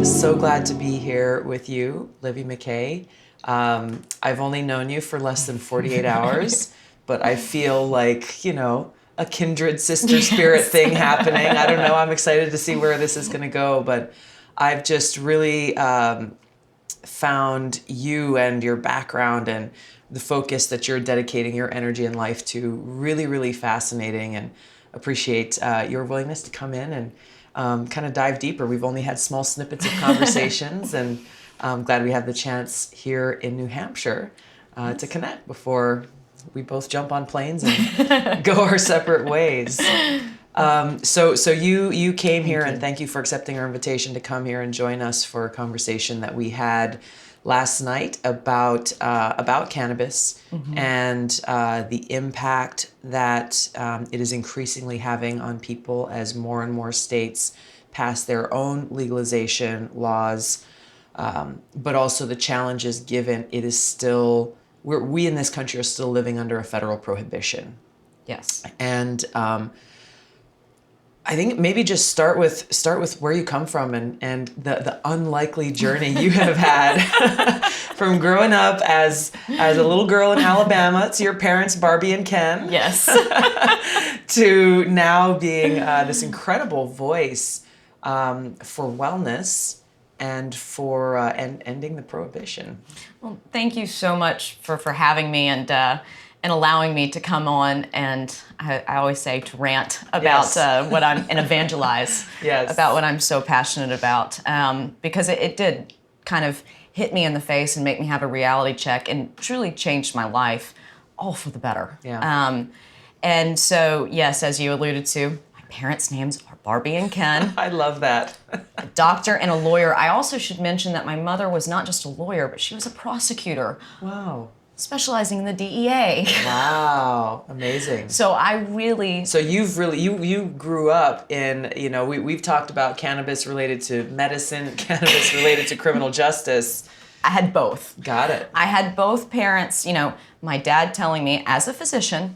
So glad to be here with you, Livi McKay. I've only known you for less than 48 hours, but I feel like, a kindred sister spirit thing happening. I don't know. I'm excited to see where this is going to go, but I've just really found you and your background and the focus that you're dedicating your energy and life to really, really fascinating, and appreciate your willingness to come in and kind of dive deeper. We've only had small snippets of conversations, and I'm glad we have the chance here in New Hampshire to connect before we both jump on planes and go our separate ways. So you came here, and thank you for accepting our invitation to come here and join us for a conversation that we had last night about cannabis and the impact that it is increasingly having on people as more and more states pass their own legalization laws, but also the challenges given it is still, we in this country are still living under a federal prohibition. Yes. And I think maybe just start with where you come from and the unlikely journey you have had from growing up as a little girl in Alabama to your parents Barbie and Ken. Yes. To now being this incredible voice for wellness and for ending the prohibition. Well, thank you so much for having me and allowing me to come on, and I always say to rant about what I'm, and evangelize about what I'm so passionate about, because it did kind of hit me in the face and make me have a reality check and truly changed my life, all for the better. Yeah. And so, yes, as you alluded to, my parents' names are Barbie and Ken. I love that. A doctor and a lawyer. I also should mention that my mother was not just a lawyer, but she was a prosecutor. Wow. Specializing in the DEA. Wow, amazing. So I really... So you grew up in, we've talked about cannabis related to medicine, cannabis related to criminal justice. I had both. Got it. I had both parents, my dad telling me as a physician,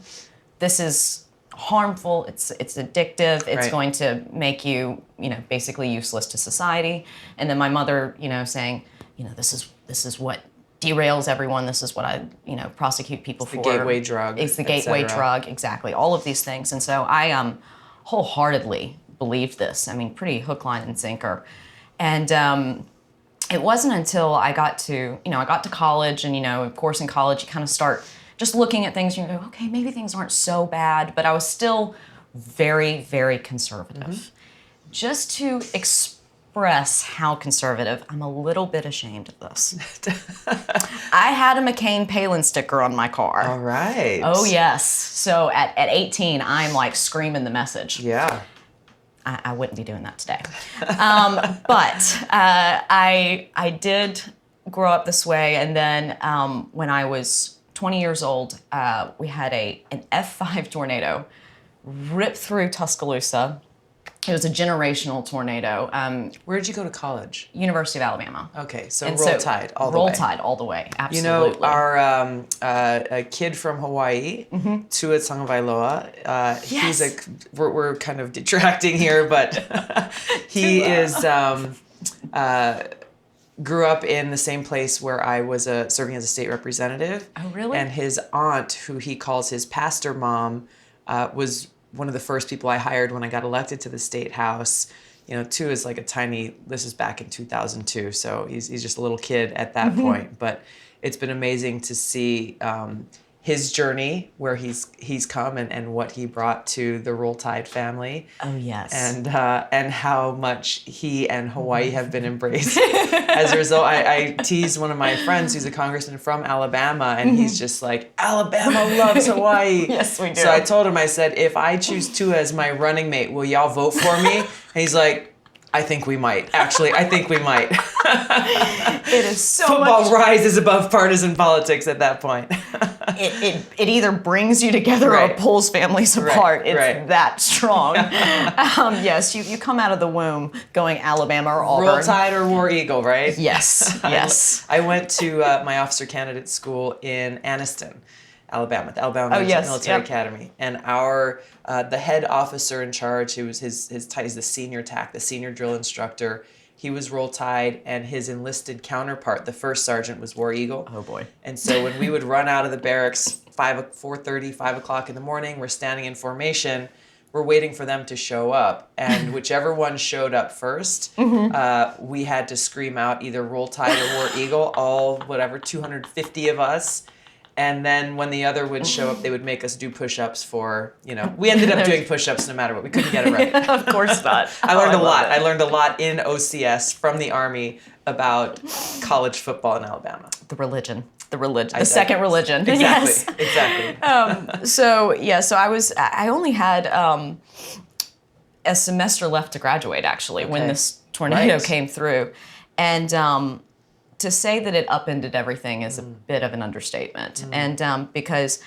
this is harmful, it's addictive, it's going to make you, basically useless to society. And then my mother, saying, this is what derails everyone. This is what I, prosecute people for. The gateway drug. It's the gateway drug, exactly. All of these things. And so I wholeheartedly believed this. I mean, pretty hook, line, and sinker. And it wasn't until I got to college, and, of course in college you kind of start just looking at things, you go, okay, maybe things aren't so bad, but I was still very, very conservative. Just to express how conservative, I'm a little bit ashamed of this. I had a McCain-Palin sticker on my car. All right. Oh, yes. So at 18, I'm like screaming the message. Yeah. I wouldn't be doing that today. But I did grow up this way. And then when I was 20 years old, we had an F5 tornado rip through Tuscaloosa. It was a generational tornado. Where did you go to college? University of Alabama. Okay, so Roll Tide all the way. Roll Tide all the way, absolutely. Our a kid from Hawaii, Tua Tagovailoa, we're kind of detracting here, but he is grew up in the same place where I was serving as a state representative. Oh, really? And his aunt, who he calls his pastor mom, was one of the first people I hired when I got elected to the state house. Tua is like this is back in 2002, so he's just a little kid at that point. But it's been amazing to see his journey, where he's come and what he brought to the Roll Tide family. Oh, yes. And how much he and Hawaii have been embraced. As a result, I teased one of my friends who's a congressman from Alabama, and he's just like, Alabama loves Hawaii. Yes, we do. So I told him, I said, if I choose Tua as my running mate, will y'all vote for me? And he's like, I think we might. Actually, I think we might. It is so Football rises above partisan politics at that point. It either brings you together or pulls families apart. It's that strong. Yes, you come out of the womb going Alabama or Auburn. Roll Tide or War Eagle, right? Yes, yes. I went to my officer candidate school in Anniston, Alabama, the Alabama Military Academy, and our the head officer in charge, who was his title is the senior TAC, the senior drill instructor. he was Roll Tide, and his enlisted counterpart, the first sergeant, was War Eagle. Oh boy. And so when we would run out of the barracks 4:30, 5 o'clock in the morning, we're standing in formation, we're waiting for them to show up. And whichever one showed up first, we had to scream out either Roll Tide or War Eagle, all 250 of us. And then when the other would show up, they would make us do push-ups for, we ended up doing push-ups no matter what. We couldn't get it right. Of course not. I learned a lot. I learned a lot in OCS from the Army about college football in Alabama. The religion. The second religion. Exactly. Yes. Exactly. So I only had a semester left to graduate, actually, when this tornado came through. And to say that it upended everything is a bit of an understatement. And because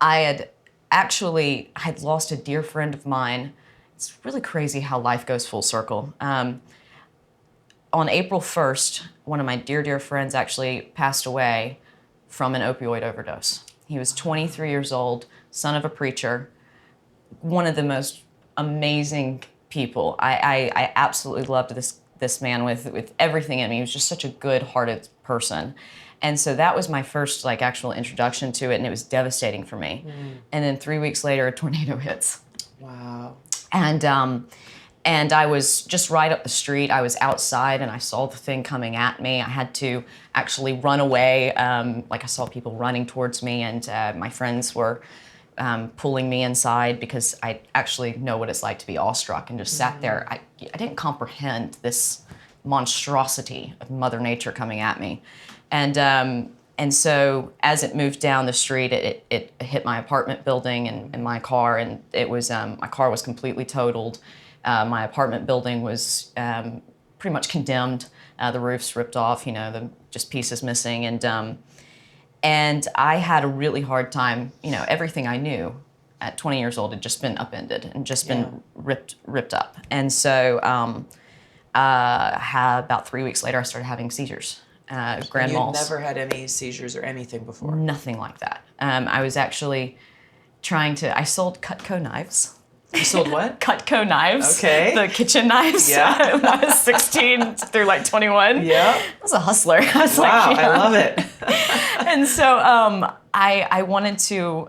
I had lost a dear friend of mine. It's really crazy how life goes full circle. On April 1st, one of my dear friends actually passed away from an opioid overdose. He was 23 years old, son of a preacher, one of the most amazing people. I absolutely loved this man with everything in me. He was just such a good-hearted person. And so that was my first actual introduction to it, and it was devastating for me. And then 3 weeks later, a tornado hits. Wow. And I was just right up the street. I was outside and I saw the thing coming at me. I had to actually run away. I saw people running towards me, and my friends were pulling me inside because I actually know what it's like to be awestruck and just sat there. I didn't comprehend this monstrosity of Mother Nature coming at me. And so as it moved down the street, it hit my apartment building and my car, and it was my car was completely totaled. My apartment building was pretty much condemned. The roof's ripped off, just pieces missing, and I had a really hard time. Everything I knew at 20 years old had just been upended and just been ripped up. And so about 3 weeks later, I started having seizures. Grand You'd mal. never had any seizures or anything before? Nothing like that. I was actually I sold Cutco knives. You sold what? Cutco knives. Okay. The kitchen knives. Yeah. When I was 16 through 21. Yeah. I was a hustler. I was wow, I love it. And so I wanted to,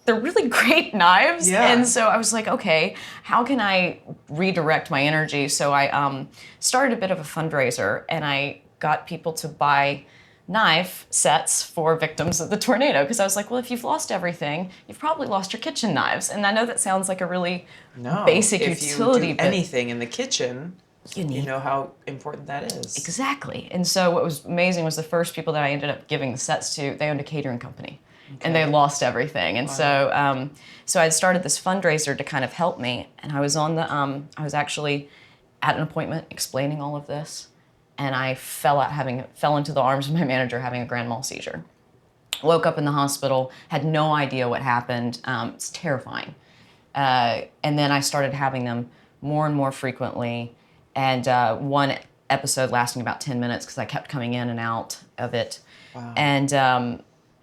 they're really great knives. Yeah. And so I was like, okay, how can I redirect my energy? So I started a bit of a fundraiser, and I got people to buy knife sets for victims of the tornado, because I was like, well, if you've lost everything, you've probably lost your kitchen knives. And I know that sounds like a really basic utility. If you do anything in the kitchen, you know how important that is. Exactly. And so what was amazing was the first people that I ended up giving the sets to, they owned a catering company. Okay. And they lost everything. And so I had started this fundraiser to kind of help me. And I was on I was actually at an appointment explaining all of this. And I fell into the arms of my manager having a grand mal seizure. Woke up in the hospital, had no idea what happened. It's terrifying. And then I started having them more and more frequently. And one episode lasting about 10 minutes because I kept coming in and out of it. Wow. And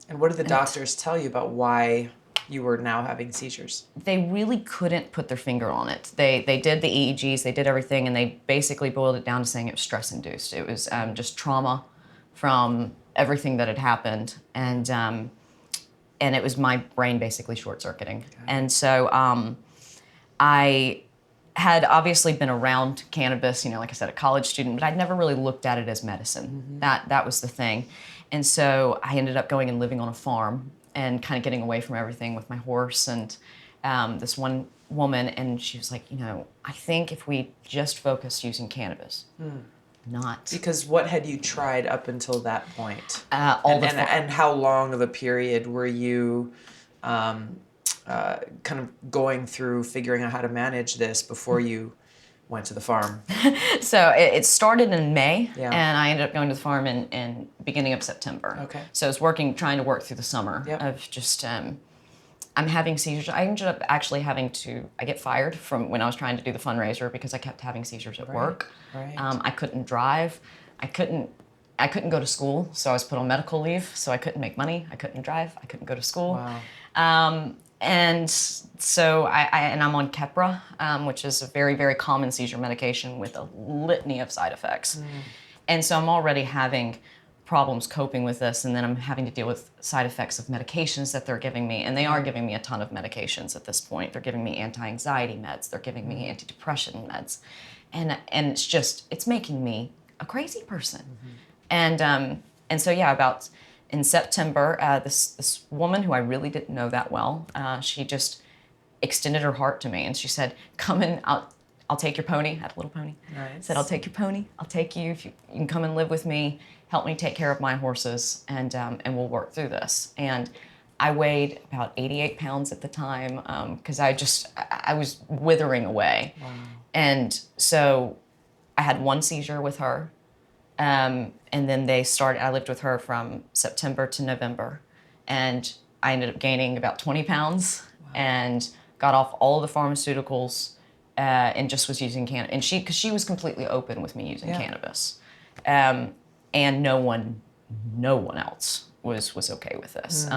what did the doctors tell you about why you were now having seizures? They really couldn't put their finger on it. They did the EEGs, they did everything, and they basically boiled it down to saying it was stress-induced. It was just trauma from everything that had happened, and it was my brain basically short-circuiting. Okay. And so I had obviously been around cannabis, like I said, a college student, but I'd never really looked at it as medicine. Mm-hmm. That was the thing. And so I ended up going and living on a farm and kind of getting away from everything with my horse and this one woman, and she was like, I think if we just focused using cannabis, not... Because what had you tried up until that point? And how long of a period were you kind of going through figuring out how to manage this before you went to the farm? So it started in May, and I ended up going to the farm in beginning of September. Okay. So I was trying to work through the summer of just, I'm having seizures. I ended up actually I get fired from when I was trying to do the fundraiser because I kept having seizures at work. Right. I couldn't drive. I couldn't go to school, so I was put on medical leave, so I couldn't make money. I couldn't drive. I couldn't go to school. Wow. And so I'm on Keppra, which is a very, very common seizure medication with a litany of side effects. And so I'm already having problems coping with this, and then I'm having to deal with side effects of medications that they're giving me. And they are giving me a ton of medications at this point. They're giving me anti-anxiety meds. They're giving me antidepressant meds. And it's making me a crazy person. And so, about in September, this woman who I really didn't know that well, she just extended her heart to me, and she said, "Come in, I'll take your pony." I had a little pony. Nice. Said, "I'll take your pony. I'll take you. If you can come and live with me, help me take care of my horses, and we'll work through this." And I weighed about 88 pounds at the time because I was withering away. Wow. And so I had one seizure with her. And then I lived with her from September to November. And I ended up gaining about 20 pounds and got off all of the pharmaceuticals and just was using cannabis. And because she was completely open with me using cannabis. And no one else was okay with this.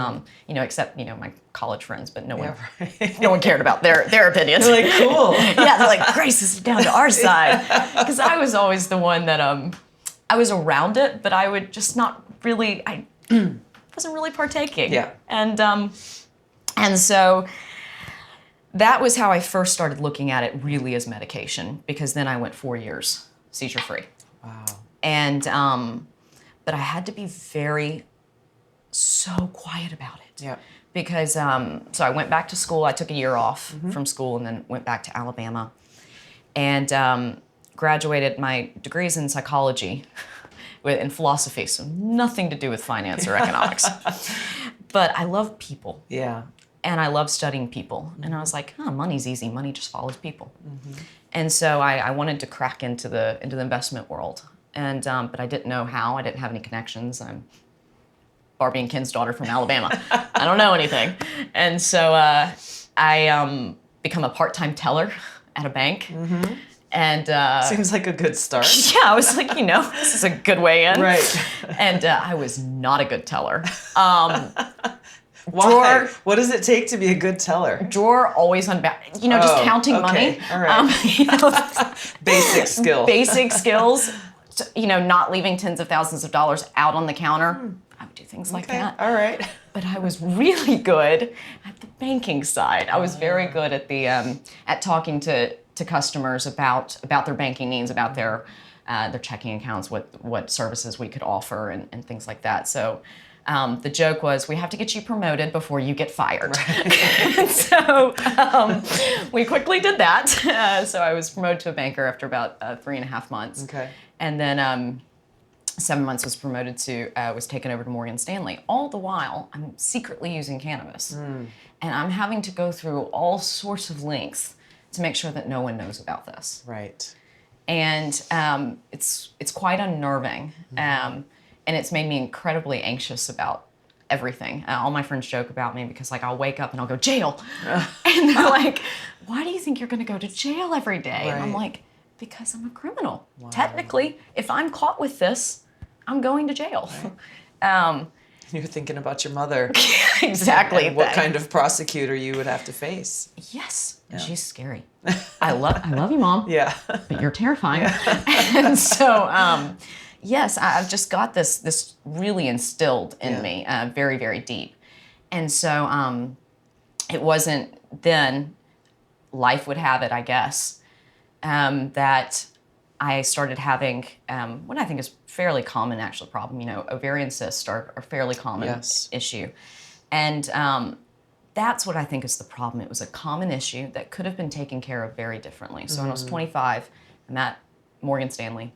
Except, my college friends, but no one cared about their opinions. They're like, cool. Yeah, they're like, Grace, this is down to our side. Because I was always the one that, I was around it, but I would just not really, I wasn't really partaking. Yeah. And so that was how I first started looking at it really as medication, because then I went 4 years seizure-free. Wow. And, but I had to be so quiet about it. Yeah. Because, so I went back to school. I took a year off from school and then went back to Alabama. And graduated my degrees in psychology and philosophy, so nothing to do with finance or economics. But I love people. Yeah. And I love studying people. And I was like, money's easy. Money just follows people. And so I wanted to crack into the investment world. And but I didn't know how. I didn't have any connections. I'm Barbie and Ken's daughter from Alabama. I don't know anything. And so I become a part-time teller at a bank. And Seems like a good start. yeah, I was like, this is a good way in. Right. And I was not a good teller. Why? What does it take to be a good teller? Drawer always unbound. Just counting money. All right. Basic skills. Basic skills. Not leaving tens of thousands of dollars out on the counter. I would do things like that. All right. But I was really good at the banking side. I was very good at the at talking to customers about their banking needs, about their checking accounts, what services we could offer, and things like that. So the joke was, we have to get you promoted before you get fired. Right. So we quickly did that. So I was promoted to a banker after about 3.5 months. Okay. And then 7 months was taken over to Morgan Stanley. All the while, I'm secretly using cannabis. And I'm having to go through all sorts of lengths to make sure that no one knows about this. Right. And it's quite unnerving. And it's made me incredibly anxious about everything. All my friends joke about me because I'll wake up and I'll go, jail. And they're like, why do you think you're gonna go to jail every day? Right. And I'm like, because I'm a criminal. Wow. Technically, if I'm caught with this, I'm going to jail. Right. You're thinking about your mother. Exactly. And what kind of prosecutor you would have to face. Yes. Yeah. She's scary. I love you, Mom. Yeah. But you're terrifying. And so, yes, I've just got this really instilled in me, very, very deep. And so it wasn't then, life would have it, I guess, that I started having what I think is fairly common actual problem. Ovarian cysts are a fairly common issue. And that's what I think is the problem. It was a common issue that could have been taken care of very differently. So when I was 25, I'm at Morgan Stanley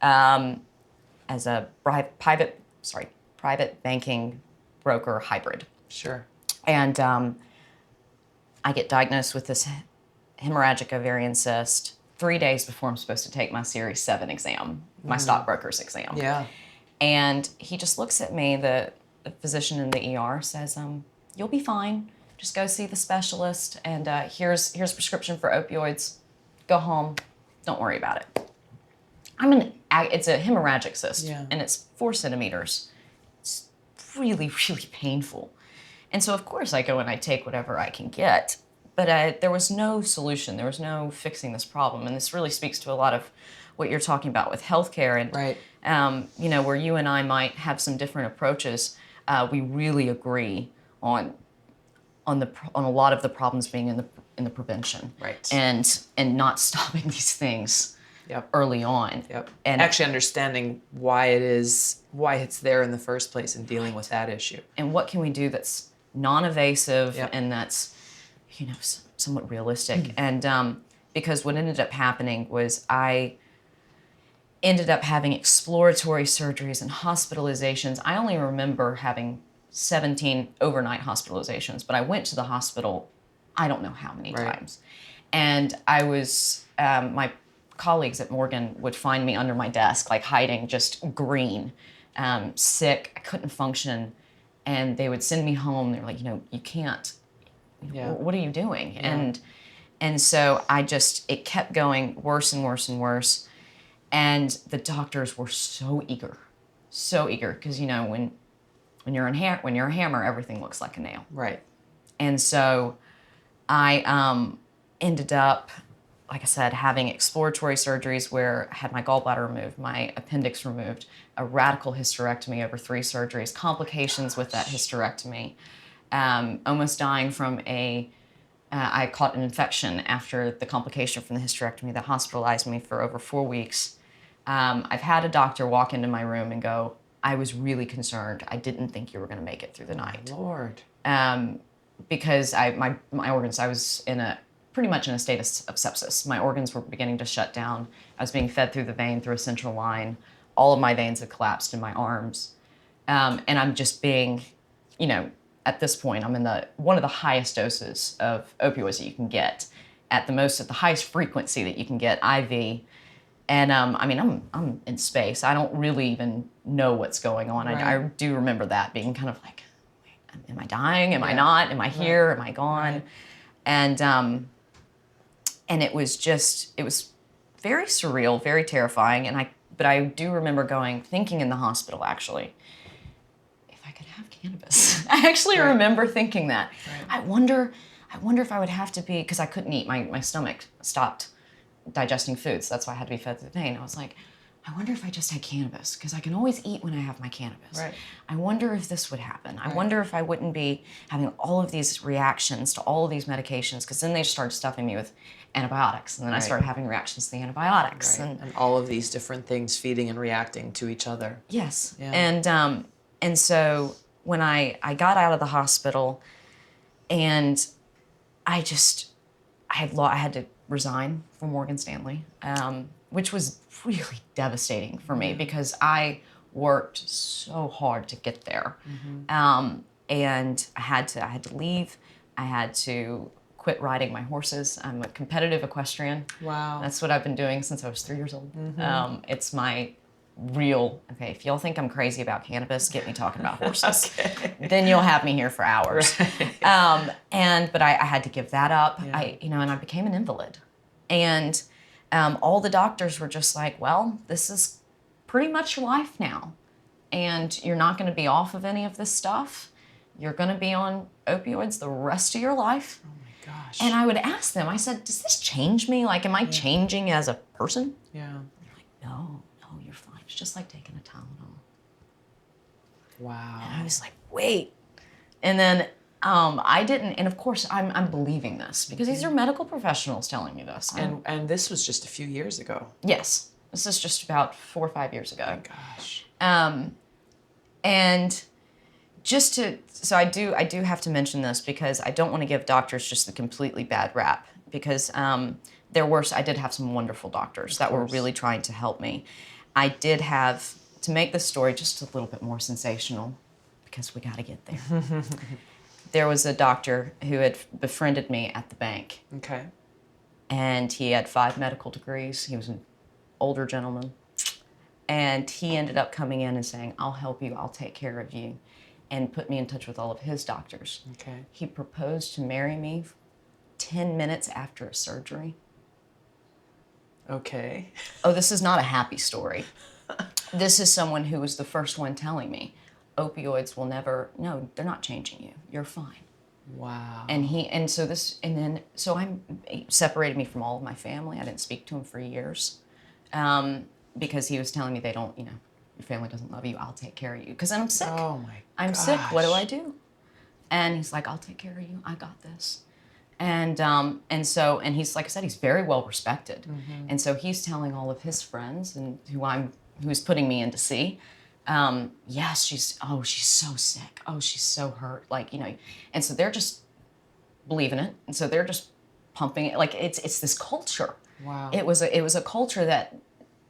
as a private banking broker hybrid. Sure. And I get diagnosed with this hemorrhagic ovarian cyst 3 days before I'm supposed to take my Series 7 exam, my stockbroker's exam. Yeah. And he just looks at me, the physician in the ER says, you'll be fine. Just go see the specialist, and here's a prescription for opioids. Go home. Don't worry about it. It's a hemorrhagic cyst, and it's 4 centimeters. It's really, really painful. And so, of course, I go and I take whatever I can get. But there was no solution. There was no fixing this problem. And this really speaks to a lot of what you're talking about with healthcare. And, Right. where you and I might have some different approaches, we really agree on a lot of the problems being in the prevention. Right. And not stopping these things Yep. early on. Yep. And actually understanding why it's there in the first place and dealing with that issue. And what can we do that's non-evasive Yep. and that's, somewhat realistic. And because what ended up happening was I ended up having exploratory surgeries and hospitalizations. I only remember having 17 overnight hospitalizations, but I went to the hospital I don't know how many times. And I was, my colleagues at Morgan would find me under my desk, like hiding, just green, sick, I couldn't function. And they would send me home. They were like, you can't. Yeah. What are you doing? Yeah. And so it kept going worse and worse and worse. And the doctors were so eager, because when you're a hammer, everything looks like a nail. Right. And so I ended up, like I said, having exploratory surgeries where I had my gallbladder removed, my appendix removed, a radical hysterectomy over 3 surgeries, complications with that hysterectomy, almost dying from I caught an infection after the complication from the hysterectomy that hospitalized me for over 4 weeks. I've had a doctor walk into my room and go, I was really concerned. I didn't think you were going to make it through the night. Lord. Because my organs, I was pretty much in a state of sepsis. My organs were beginning to shut down. I was being fed through the vein, through a central line. All of my veins had collapsed in my arms. And I'm just being, at this point, I'm in one of the highest doses of opioids that you can get, at the highest frequency that you can get, IV. And I'm in space. I don't really even know what's going on. Right. I do remember that being kind of like, am I dying? Am I not? Am I here? Am I gone? Right. And it was very surreal, very terrifying. But I do remember thinking in the hospital, actually, if I could have cannabis. I actually remember thinking that. Right. I wonder if I would have to be, because I couldn't eat. My stomach stopped digesting food, so that's why I had to be fed through the vein. I was like, I wonder if I just had cannabis, because I can always eat when I have my cannabis. Right. I wonder if this would happen. I wonder if I wouldn't be having all of these reactions to all of these medications, because then they started stuffing me with antibiotics, and then I started having reactions to the antibiotics. Right. And all of these different things feeding and reacting to each other. Yes. Yeah. And so when I got out of the hospital, and I had to resign from Morgan Stanley, which was really devastating for me because I worked so hard to get there. Mm-hmm. And I had to leave. I had to quit riding my horses. I'm a competitive equestrian. Wow. That's what I've been doing since I was 3 years old. Mm-hmm. It's my if y'all think I'm crazy about cannabis, get me talking about horses. Okay. Then you'll have me here for hours. Right. But I had to give that up. Yeah. And I became an invalid. And all the doctors were just like, well, this is pretty much your life now. And you're not going to be off of any of this stuff. You're going to be on opioids the rest of your life. Oh my gosh. And I would ask them, I said, does this change me? Like, am I changing as a person? Yeah. They're like, no, you're fine. It's just like taking a Tylenol. Wow. And I was like, wait. And then I didn't, and of course I'm believing this because these are medical professionals telling me this. And this was just a few years ago. Yes. This is just about 4 or 5 years ago. Oh my gosh. And so I do have to mention this because I don't want to give doctors just a completely bad rap because I did have some wonderful doctors that were really trying to help me. I did have, to make this story just a little bit more sensational, because we got to get there. There was a doctor who had befriended me at the bank. Okay. And he had 5 medical degrees. He was an older gentleman. And he ended up coming in and saying, I'll help you, I'll take care of you, and put me in touch with all of his doctors. Okay. He proposed to marry me 10 minutes after a surgery. Okay. Oh, this is not a happy story. This is someone who was the first one telling me, opioids will never, no, they're not changing you. You're fine. Wow. So he separated me from all of my family. I didn't speak to him for years because he was telling me they don't, your family doesn't love you. I'll take care of you. Because I'm sick. Oh my I'm gosh. sick. What do I do? And he's like, I'll take care of you. I got this. And he's, like I said, he's very well respected. Mm-hmm. And so he's telling all of his friends and who's putting me in to see, yes, she's so sick. Oh, she's so hurt. And so they're just believing it. And so they're just pumping it. Like it's this culture. Wow. It was a culture that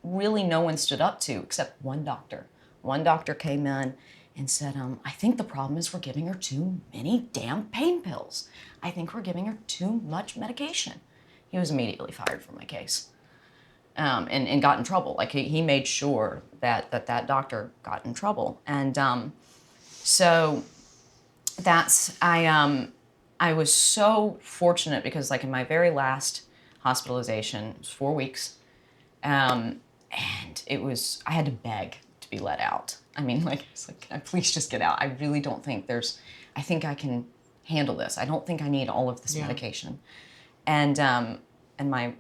really no one stood up to except one doctor. One doctor came in and said, I think the problem is we're giving her too many damn pain pills. I think we're giving her too much medication. He was immediately fired from my case. And got in trouble. Like he made sure that doctor got in trouble. And so I was so fortunate because like in my very last hospitalization, it was 4 weeks, and I had to beg to be let out. I mean, it's like, can I please just get out? I really don't think I think I can handle this. I don't think I need all of this medication. And my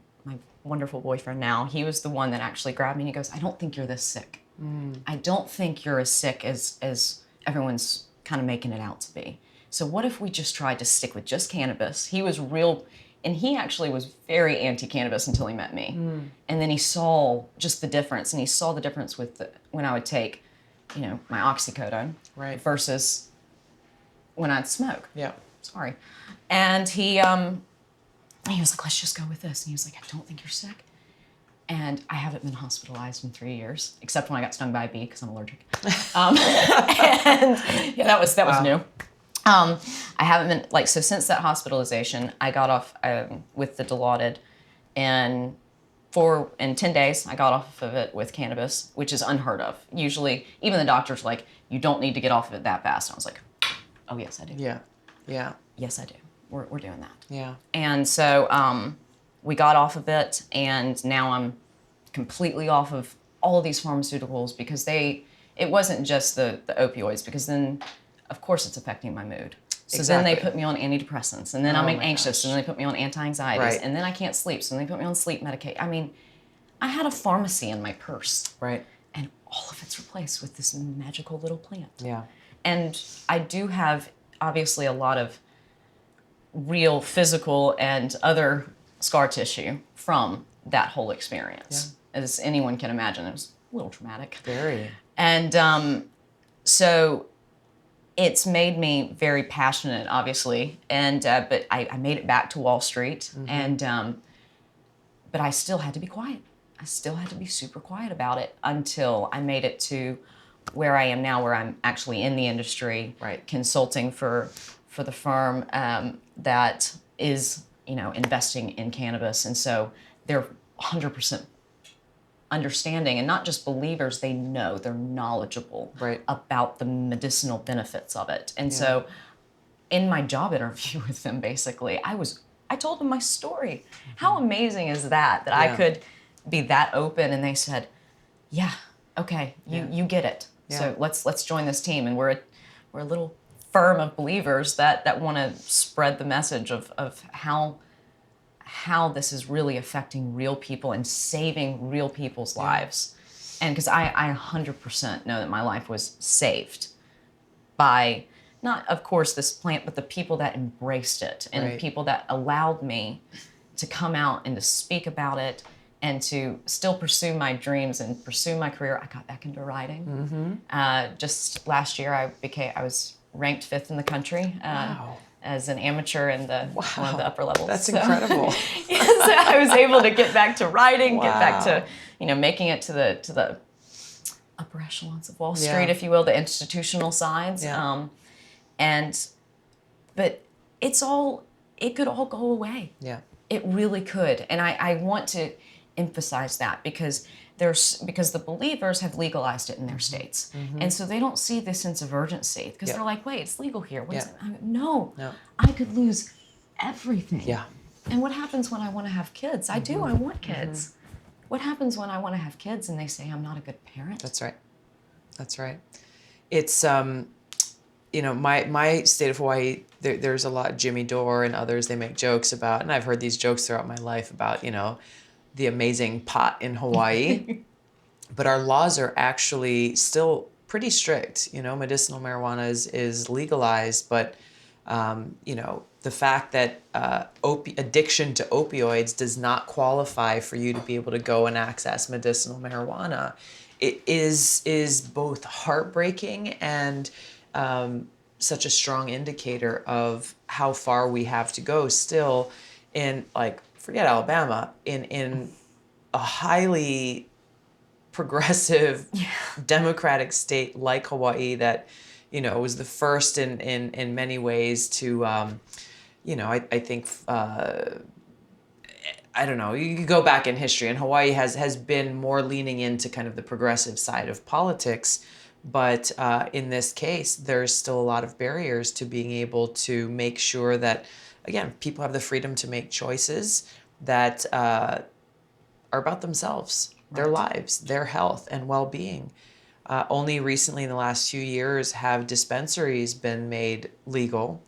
wonderful boyfriend now, he was the one that actually grabbed me and he goes, I don't think you're this sick. I don't think you're as sick as everyone's kind of making it out to be. So what if we just tried to stick with just cannabis? He was and he actually was very anti-cannabis until he met me. And then he saw just the difference, and he saw the difference with when I would take, my oxycodone versus when I'd smoke. Yeah. Sorry. And he was like, let's just go with this. And he was like, I don't think you're sick. And I haven't been hospitalized in 3 years, except when I got stung by a bee because I'm allergic. That was new. I haven't been, so since that hospitalization, I got off with the dilaudid, and in 10 days, I got off of it with cannabis, which is unheard of. Usually, even the doctor's like, you don't need to get off of it that fast. And I was like, oh, yes, I do. Yeah. Yeah. Yes, I do. We're doing that. Yeah. And so we got off of it, and now I'm completely off of all of these pharmaceuticals because it wasn't just the opioids, because then, of course, it's affecting my mood. So then they put me on antidepressants, and then I'm anxious, and then they put me on anti-anxieties, and then I can't sleep, so then they put me on sleep medication. I mean, I had a pharmacy in my purse. Right. And all of it's replaced with this magical little plant. Yeah. And I do have, obviously, a lot of real physical and other scar tissue from that whole experience. Yeah. As anyone can imagine, it was a little traumatic. Very. And so it's made me very passionate, obviously, and but I made it back to Wall Street, and but I still had to be quiet. I still had to be super quiet about it until I made it to where I am now, where I'm actually in the industry, consulting for the firm that is, investing in cannabis, and so they're 100% understanding, and not just believers, they're knowledgeable about the medicinal benefits of it. And so in my job interview with them, basically, I told them my story. How amazing is that I could be that open, and they said, yeah, okay, you get it. Yeah. So let's join this team. And we're a little firm of believers that want to spread the message of how this is really affecting real people and saving real people's lives. And because I 100% know that my life was saved by, not, of course, this plant, but the people that embraced it, and people that allowed me to come out and to speak about it and to still pursue my dreams and pursue my career. I got back into writing. Just last year, I was ranked 5th in the country. As an amateur in one of the upper levels. That's incredible. So I was able to get back to writing, get back to, making it to the upper echelons of Wall Street, if you will, the institutional sides. Yeah. But it could all go away. Yeah. It really could. And I want to emphasize that because the believers have legalized it in their states. And so they don't see this sense of urgency because they're like, wait, it's legal here. What is it? No, I could lose everything. Yeah. And what happens when I want to have kids? I want kids. What happens when I want to have kids and they say I'm not a good parent? That's right. it's my state of Hawaii, there's a lot, Jimmy Dore and others, they make jokes about, and I've heard these jokes throughout my life about, the amazing pot in Hawaii. But our laws are actually still pretty strict. Medicinal marijuana is legalized, but the fact that addiction to opioids does not qualify for you to be able to go and access medicinal marijuana, it is both heartbreaking and such a strong indicator of how far we have to go still in, like, forget Alabama, in a highly progressive democratic state like Hawaii that was the first in many ways to I think I don't know, you could go back in history, and Hawaii has been more leaning into kind of the progressive side of politics, but in this case there's still a lot of barriers to being able to make sure that, again, people have the freedom to make choices that are about themselves, their lives, their health and well-being. Only recently in the last few years have dispensaries been made legal.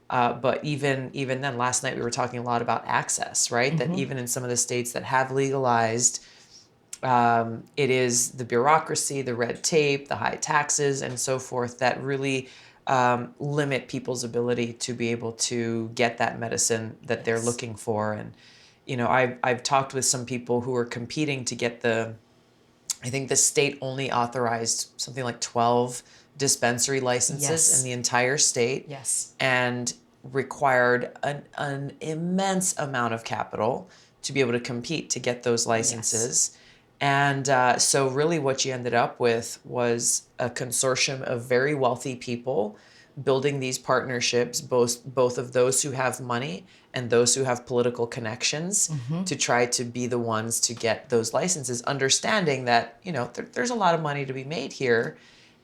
But even then, last night we were talking a lot about access, right? That even in some of the states that have legalized, it is the bureaucracy, the red tape, the high taxes, and so forth that really limit people's ability to be able to get that medicine that they're looking for. And I've talked with some people who are competing to get I think the state only authorized something like 12 dispensary licenses in the entire state. Yes. And required an immense amount of capital to be able to compete to get those licenses. And so really what you ended up with was a consortium of very wealthy people building these partnerships, both of those who have money and those who have political connections, to try to be the ones to get those licenses, understanding that there's a lot of money to be made here,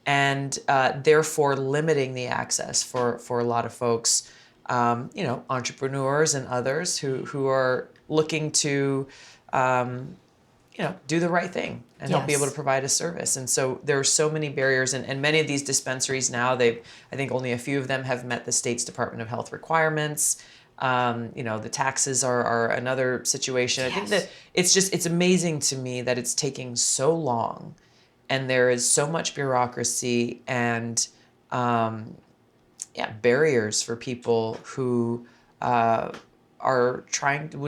and therefore limiting the access for a lot of folks, entrepreneurs and others who are looking to do the right thing and help be able to provide a service. And so there are so many barriers, and many of these dispensaries now, I think only a few of them have met the state's Department of Health requirements. The taxes are another situation. I think that it's amazing to me that it's taking so long, and there is so much bureaucracy and barriers for people who would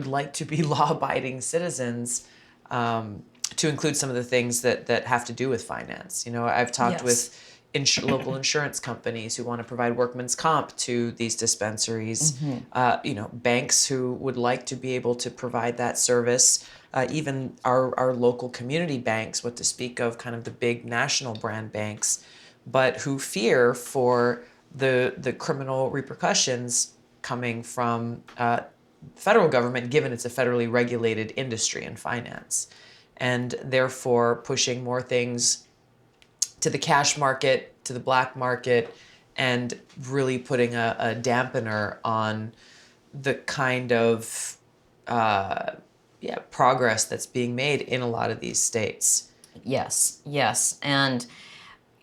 like to be law-abiding citizens, to include some of the things that have to do with finance. I've talked with local insurance companies who want to provide workman's comp to these dispensaries, banks who would like to be able to provide that service, even our local community banks, what to speak of kind of the big national brand banks, but who fear for the criminal repercussions coming from federal government, given it's a federally regulated industry in finance, and therefore pushing more things to the cash market, to the black market, and really putting a dampener on the kind of progress that's being made in a lot of these states. Yes. And,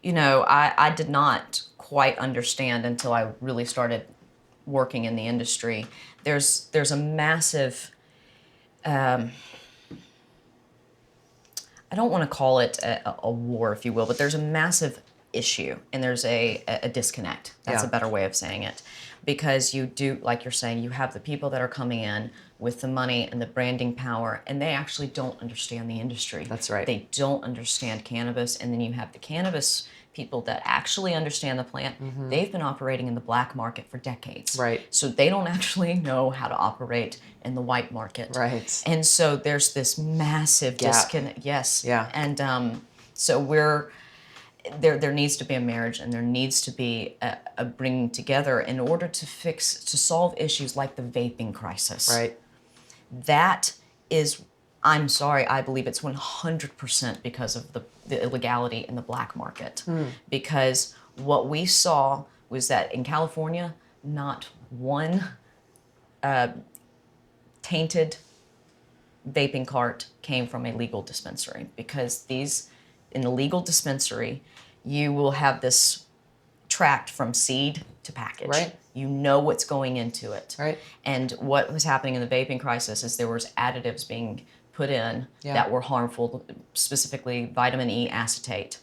I did not quite understand until I really started working in the industry. There's a massive, I don't want to call it a war, if you will, but there's a massive issue, and there's a disconnect. That's a better way of saying it. Because you do, like you're saying, you have the people that are coming in with the money and the branding power, and they actually don't understand the industry. That's right. They don't understand cannabis, and then you have the cannabis people that actually understand the plant. They've been operating in the black market for decades. Right. So they don't actually know how to operate in the white market. Right. And so there's this massive disconnect. Yes. Yeah. And so there needs to be a marriage, and there needs to be a bringing together in order to solve issues like the vaping crisis. Right. That is, I'm sorry, I believe it's 100% because of the illegality in the black market. Because what we saw was that in California, not one tainted vaping cart came from a legal dispensary, because in the legal dispensary, you will have this tracked from seed to package. Right. You know what's going into it. Right. And what was happening in the vaping crisis is there was additives being put in that were harmful, specifically vitamin E acetate.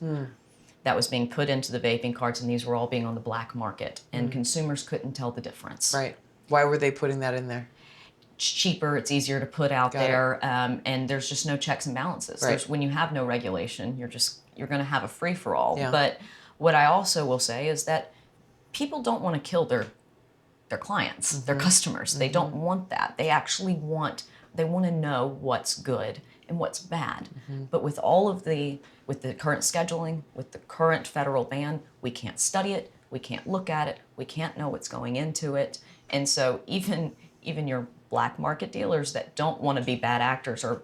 That was being put into the vaping carts, and these were all being on the black market, and consumers couldn't tell the difference. Right. Why were they putting that in there? It's cheaper, it's easier to put out there, and there's just no checks and balances. Right. When you have no regulation, you're going to have a free-for-all. Yeah. But what I also will say is that people don't want to kill their clients, their customers. They don't want that. They actually want to know what's good and what's bad. But with with the current scheduling, with the current federal ban, we can't study it, we can't look at it, we can't know what's going into it. And so even your black market dealers that don't want to be bad actors are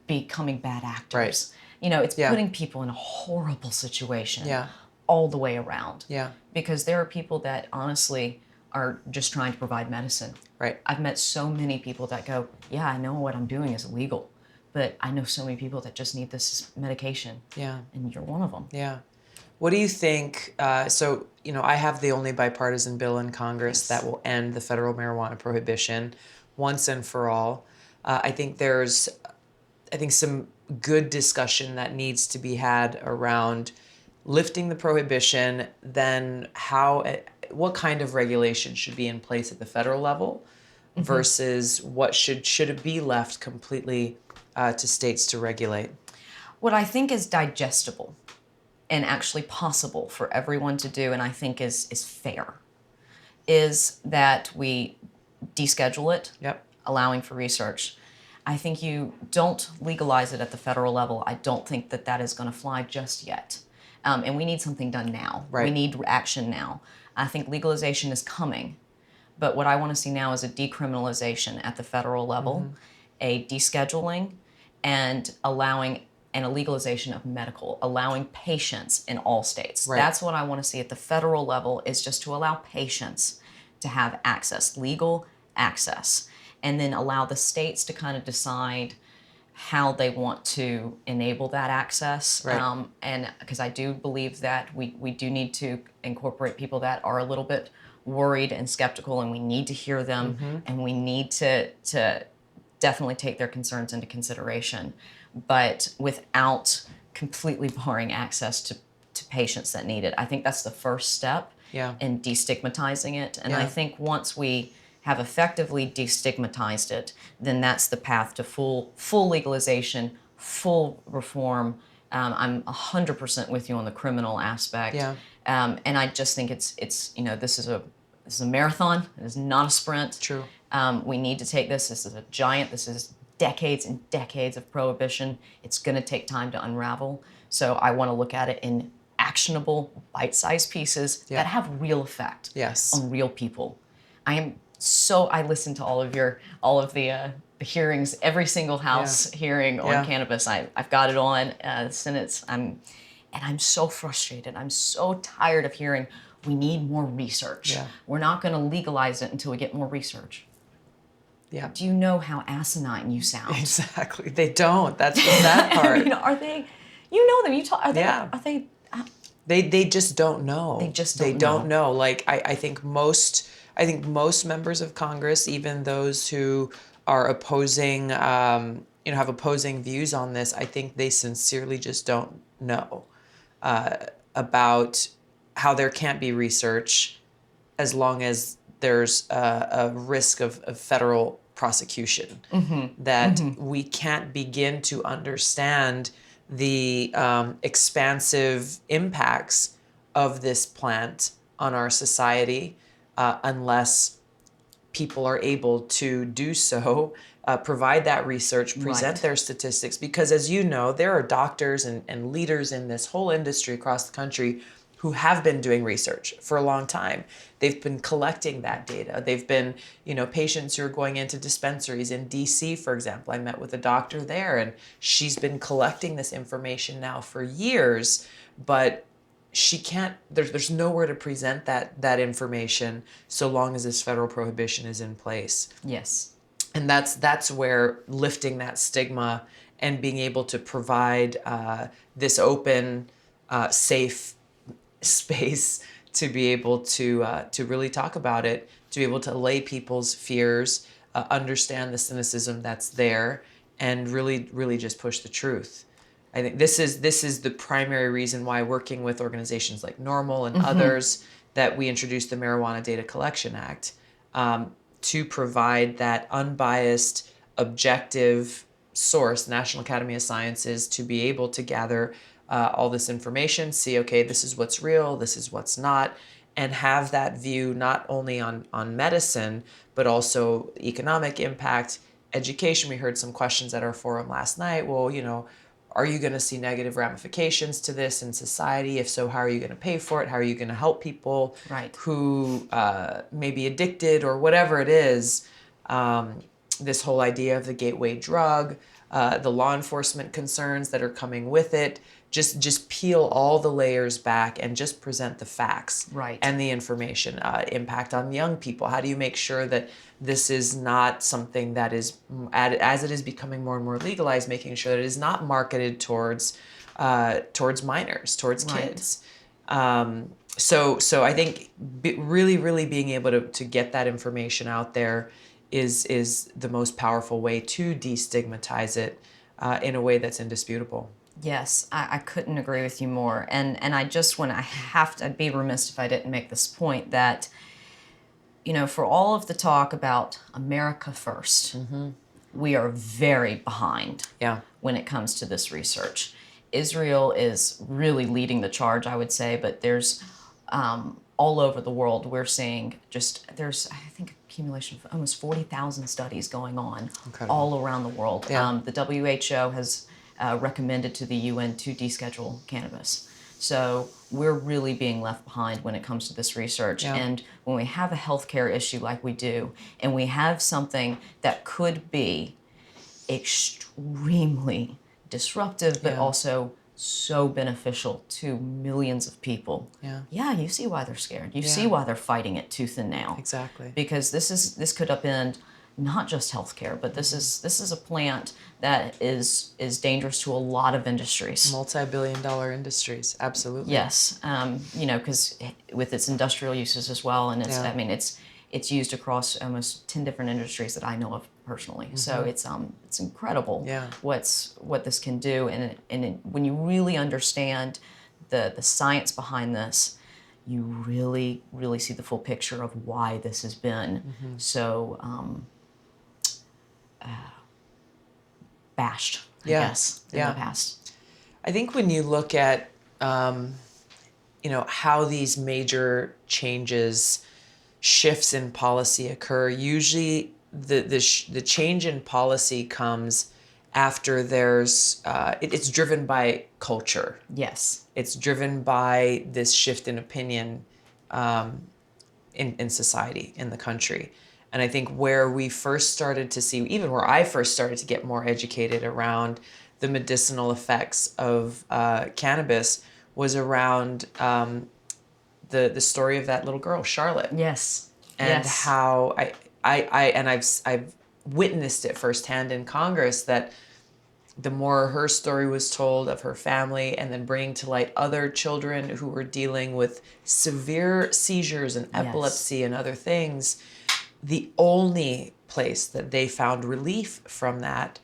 becoming bad actors. Right. You know, it's putting people in a horrible situation all the way around. Yeah. Because there are people that honestly are just trying to provide medicine. Right. I've met so many people that go, yeah, I know what I'm doing is illegal, but I know so many people that just need this medication. Yeah. And you're one of them. Yeah. What do you think? So, I have the only bipartisan bill in Congress that will end the federal marijuana prohibition once and for all. I think there's some good discussion that needs to be had around lifting the prohibition, then what kind of regulation should be in place at the federal level versus what should it be left completely to states to regulate? What I think is digestible and actually possible for everyone to do, and I think is fair, is that we deschedule it, allowing for research. I think you don't legalize it at the federal level. I don't think that is going to fly just yet. And we need something done now. Right. We need action now. I think legalization is coming. But what I want to see now is a decriminalization at the federal level, a descheduling, and a legalization of medical, allowing patients in all states. Right. That's what I want to see at the federal level, is just to allow patients to have access, legal access, and then allow the states to kind of decide how they want to enable that access. Right. And because I do believe that we do need to incorporate people that are a little bit worried and skeptical, and we need to hear them, and we need to definitely take their concerns into consideration, but without completely barring access to patients that need it. I think that's the first step in destigmatizing it. And I think once we have effectively destigmatized it, then that's the path to full legalization, full reform. I'm 100% with you on the criminal aspect. Yeah. And I just think it's this is a marathon. It is not a sprint. True. We need to take this. This is a giant. This is decades and decades of prohibition. It's going to take time to unravel. So I want to look at it in actionable, bite-sized pieces that have real effect on real people. I listen to all of the hearings, every single House hearing on cannabis. I've got it on the Senate. I'm so frustrated. I'm so tired of hearing we need more research. Yeah. We're not going to legalize it until we get more research. Yeah. Do you know how asinine you sound? Exactly. They don't. That's the sad part. Are they? You know them. You talk. Are they? Yeah. Are they? They just don't know. They don't know. Like I think most members of Congress, even those who are opposing, have opposing views on this, I think they sincerely just don't know about how there can't be research as long as there's a risk of federal prosecution. That we can't begin to understand the expansive impacts of this plant on our society unless people are able to do so, provide that research, present their statistics. Because as you know, there are doctors and leaders in this whole industry across the country who have been doing research for a long time. They've been collecting that data. They've been, patients who are going into dispensaries in DC, for example. I met with a doctor there, and she's been collecting this information now for years, but she can't, there's nowhere to present that information so long as this federal prohibition is in place. Yes. And that's where lifting that stigma and being able to provide this open, safe space to be able to really talk about it, to be able to allay people's fears, understand the cynicism that's there, and really just push the truth. I think this is the primary reason why working with organizations like Normal and others that we introduced the Marijuana Data Collection Act, to provide that unbiased, objective source, National Academy of Sciences, to be able to gather all this information, see, okay, this is what's real, this is what's not, and have that view not only on medicine, but also economic impact, education. We heard some questions at our forum last night. Well, are you going to see negative ramifications to this in society? If so, how are you going to pay for it? How are you going to help people who may be addicted or whatever it is? This whole idea of the gateway drug, the law enforcement concerns that are coming with it. Just peel all the layers back and just present the facts and the information. Impact on young people. How do you make sure that this is not something that is, as it is becoming more and more legalized, making sure that it is not marketed towards minors, towards kids. So I think really being able to get that information out there is the most powerful way to destigmatize it in a way that's indisputable. Yes, I couldn't agree with you more. And I'd be remiss if I didn't make this point that, for all of the talk about America first, we are very behind when it comes to this research. Israel is really leading the charge, I would say, but there's all over the world, we're seeing there's, I think, accumulation of almost 40,000 studies going on all around the world. Yeah. The WHO has recommended to the UN to deschedule cannabis. So we're really being left behind when it comes to this research. Yeah. And when we have a healthcare issue like we do, and we have something that could be extremely disruptive, but also so beneficial to millions of people. Yeah, you see why they're scared. You see why they're fighting it tooth and nail. Exactly. Because this could upend not just healthcare, but this is a plant that is dangerous to a lot of industries. Multi-billion-dollar industries, absolutely. Yes, because with its industrial uses as well, and it's used across almost 10 different industries that I know of personally. So it's incredible what this can do, and when you really understand the science behind this, you really see the full picture of why this has been so bashed, I guess, in the past. I think when you look at how these major changes, shifts in policy occur, usually the change in policy comes after there's it's driven by culture. Yes. It's driven by this shift in opinion in society, in the country. And I think where we first started to see, even where I first started to get more educated around the medicinal effects of cannabis, was around the story of that little girl, Charlotte. Yes. And how I've witnessed it firsthand in Congress, that the more her story was told of her family, and then bringing to light other children who were dealing with severe seizures and epilepsy and other things, the only place that they found relief from that,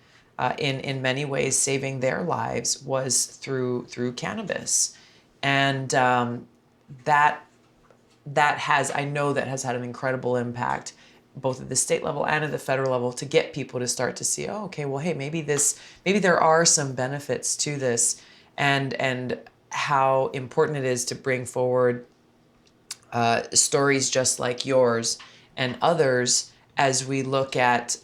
in many ways saving their lives, was through cannabis. And that has had an incredible impact, both at the state level and at the federal level, to get people to start to see, oh, okay, well, hey, maybe there are some benefits to this, and how important it is to bring forward stories just like yours and others as we look at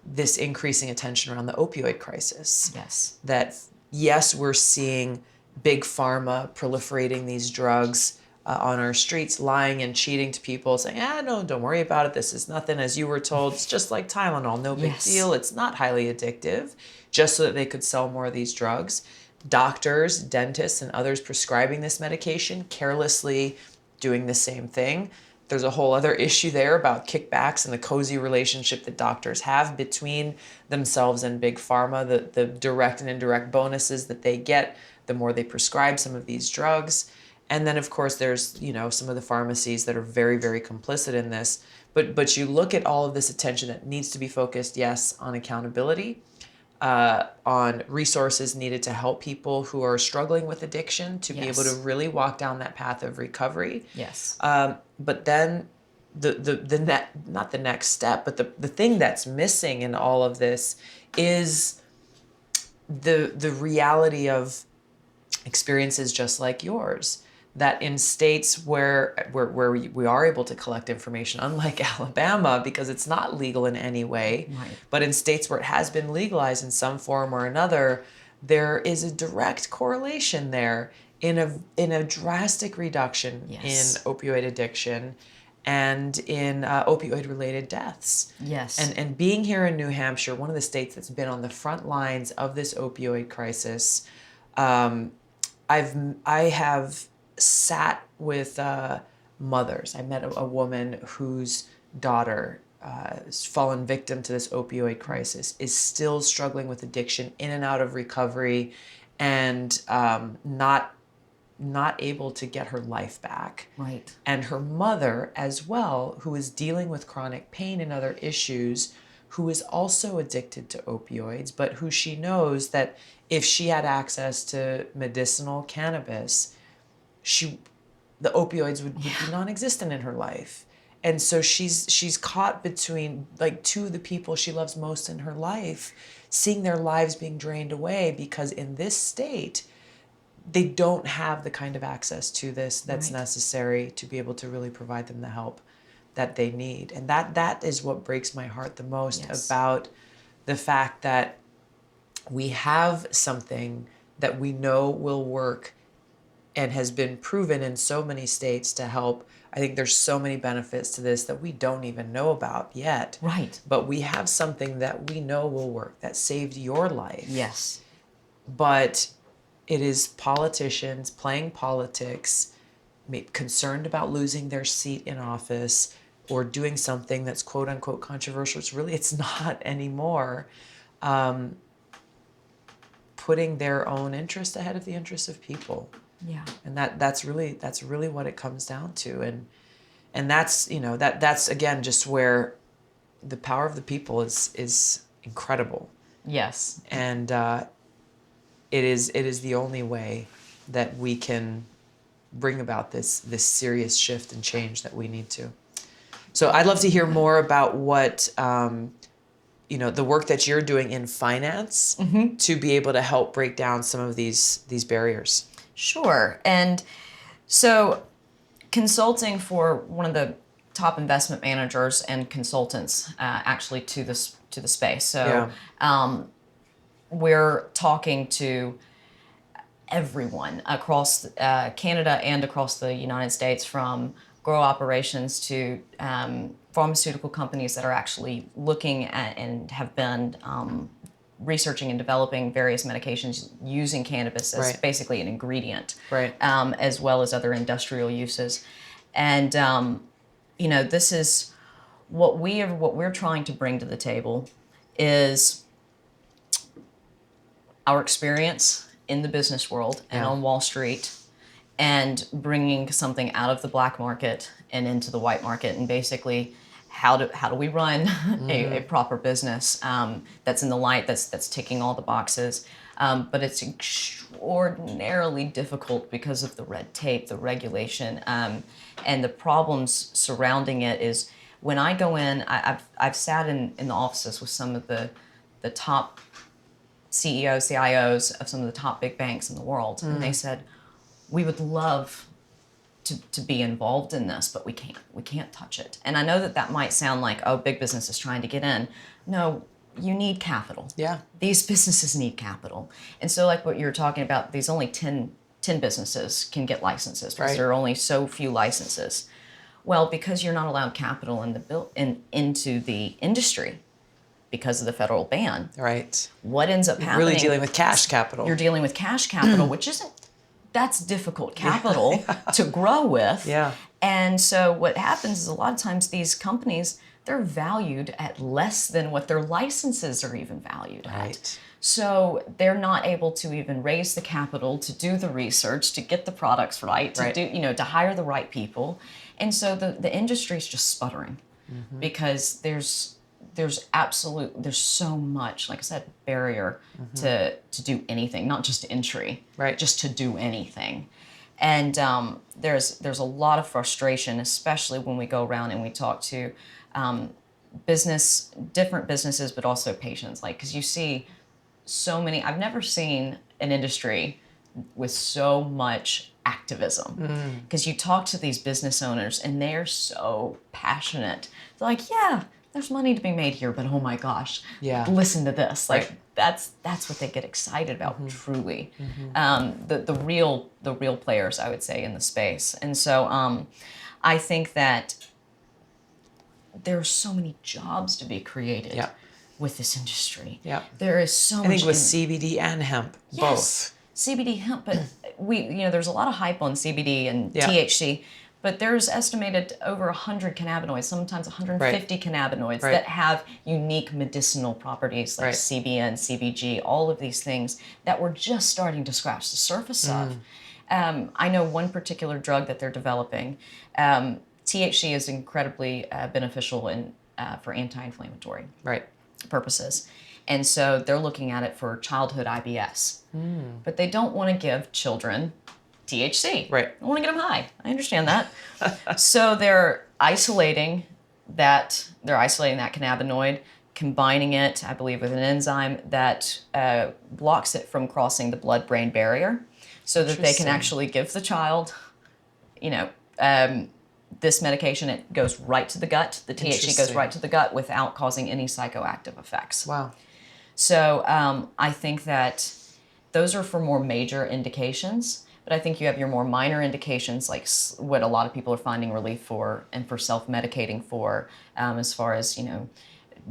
this increasing attention around the opioid crisis. Yes. That, yes, we're seeing big pharma proliferating these drugs on our streets, lying and cheating to people, saying, no, don't worry about it. This is nothing. As you were told, it's just like Tylenol, no big deal. It's not highly addictive, just so that they could sell more of these drugs. Doctors, dentists, and others prescribing this medication, carelessly doing the same thing. There's a whole other issue there about kickbacks and the cozy relationship that doctors have between themselves and big pharma, the direct and indirect bonuses that they get the more they prescribe some of these drugs. And then, of course, there's, some of the pharmacies that are very, very complicit in this. But you look at all of this attention that needs to be focused, yes, on accountability, on resources needed to help people who are struggling with addiction to be able to really walk down that path of recovery. Yes. But then not the next step, but the thing that's missing in all of this is the reality of experiences just like yours, that in states where we are able to collect information, unlike Alabama, because it's not legal in any way, Right. but in states where it has been legalized in some form or another, there is a direct correlation there in a drastic reduction in opioid addiction and in opioid-related death. Yes. And being here in New Hampshire, one of the states that's been on the front lines of this opioid crisis, I have sat with mothers. I met a woman whose daughter has fallen victim to this opioid crisis, is still struggling with addiction, in and out of recovery, and not able to get her life back. Right. And her mother as well, who is dealing with chronic pain and other issues, who is also addicted to opioids, but who she knows that if she had access to medicinal cannabis, the opioids would be non-existent in her life. And so she's caught between like two of the people she loves most in her life, seeing their lives being drained away because in this state, they don't have the kind of access to this that's necessary to be able to really provide them the help that they need. And that is what breaks my heart the most about the fact that we have something that we know will work and has been proven in so many states to help. I think there's so many benefits to this that we don't even know about yet. Right. But we have something that we know will work, that saved your life. Yes. But it is politicians playing politics, concerned about losing their seat in office or doing something that's quote unquote controversial. It's not anymore. Putting their own interest ahead of the interests of people. Yeah. And that's really what it comes down to. And that's, that's again just where the power of the people is incredible. Yes. And it is the only way that we can bring about this serious shift and change that we need to. So I'd love to hear more about what the work that you're doing in finance to be able to help break down some of these barriers. Sure. And so consulting for one of the top investment managers and consultants actually to the space. So we're talking to everyone across Canada and across the United States, from grow operations to pharmaceutical companies that are actually looking at and have been researching and developing various medications using cannabis as basically an ingredient, as well as other industrial uses. And this is what we're trying to bring to the table is our experience in the business world and on Wall Street, and bringing something out of the black market and into the white market, and basically how do we run a proper business that's in the light, that's ticking all the boxes, but it's extraordinarily difficult because of the red tape, the regulation, and the problems surrounding it. Is when I go in, I've sat in the offices with some of the top CEOs, CIOs of some of the top big banks in the world, and they said, we would love to be involved in this, but we can't touch it. And I know that might sound like, oh, big business is trying to get in. No, you need capital. Yeah. These businesses need capital. And so like what you're talking about, these only 10 businesses can get licenses because there are only so few licenses. Well, because you're not allowed capital into the industry because of the federal ban. Right. What ends up happening? Really dealing with cash capital. You're dealing with cash capital, which that's difficult capital to grow with. Yeah. And so what happens is a lot of times these companies, they're valued at less than what their licenses are even valued at. So they're not able to even raise the capital to do the research, to get the products right, to do, to hire the right people. And so the industry is just sputtering because there's so much, like I said, barrier to do anything, not just entry, just to do anything. And there's a lot of frustration, especially when we go around and we talk to different businesses, but also patients, like, because you see so many. I've never seen an industry with so much activism, because you talk to these business owners and they're so passionate. They're like, yeah, there's money to be made here, but oh my gosh, listen to this. Like that's what they get excited about, truly. The real players, I would say, in the space. And so I think that there are so many jobs to be created with this industry. There is so much. I think with CBD and hemp, both. CBD, hemp, but there's a lot of hype on CBD and THC, but there's estimated over 100 cannabinoids, sometimes 150 cannabinoids that have unique medicinal properties, like CBN, CBG, all of these things that we're just starting to scratch the surface of. I know one particular drug that they're developing. THC is incredibly beneficial for anti-inflammatory purposes. And so they're looking at it for childhood IBS. But they don't want to give children THC. They want to get them high. I understand that. So they're isolating that cannabinoid, combining it, I believe, with an enzyme that blocks it from crossing the blood-brain barrier, so that they can actually give the child, this medication. It goes right to the gut. The THC goes right to the gut without causing any psychoactive effects. Wow. So I think that those are for more major indications, but I think you have your more minor indications, like what a lot of people are finding relief for and for self-medicating for, as far as,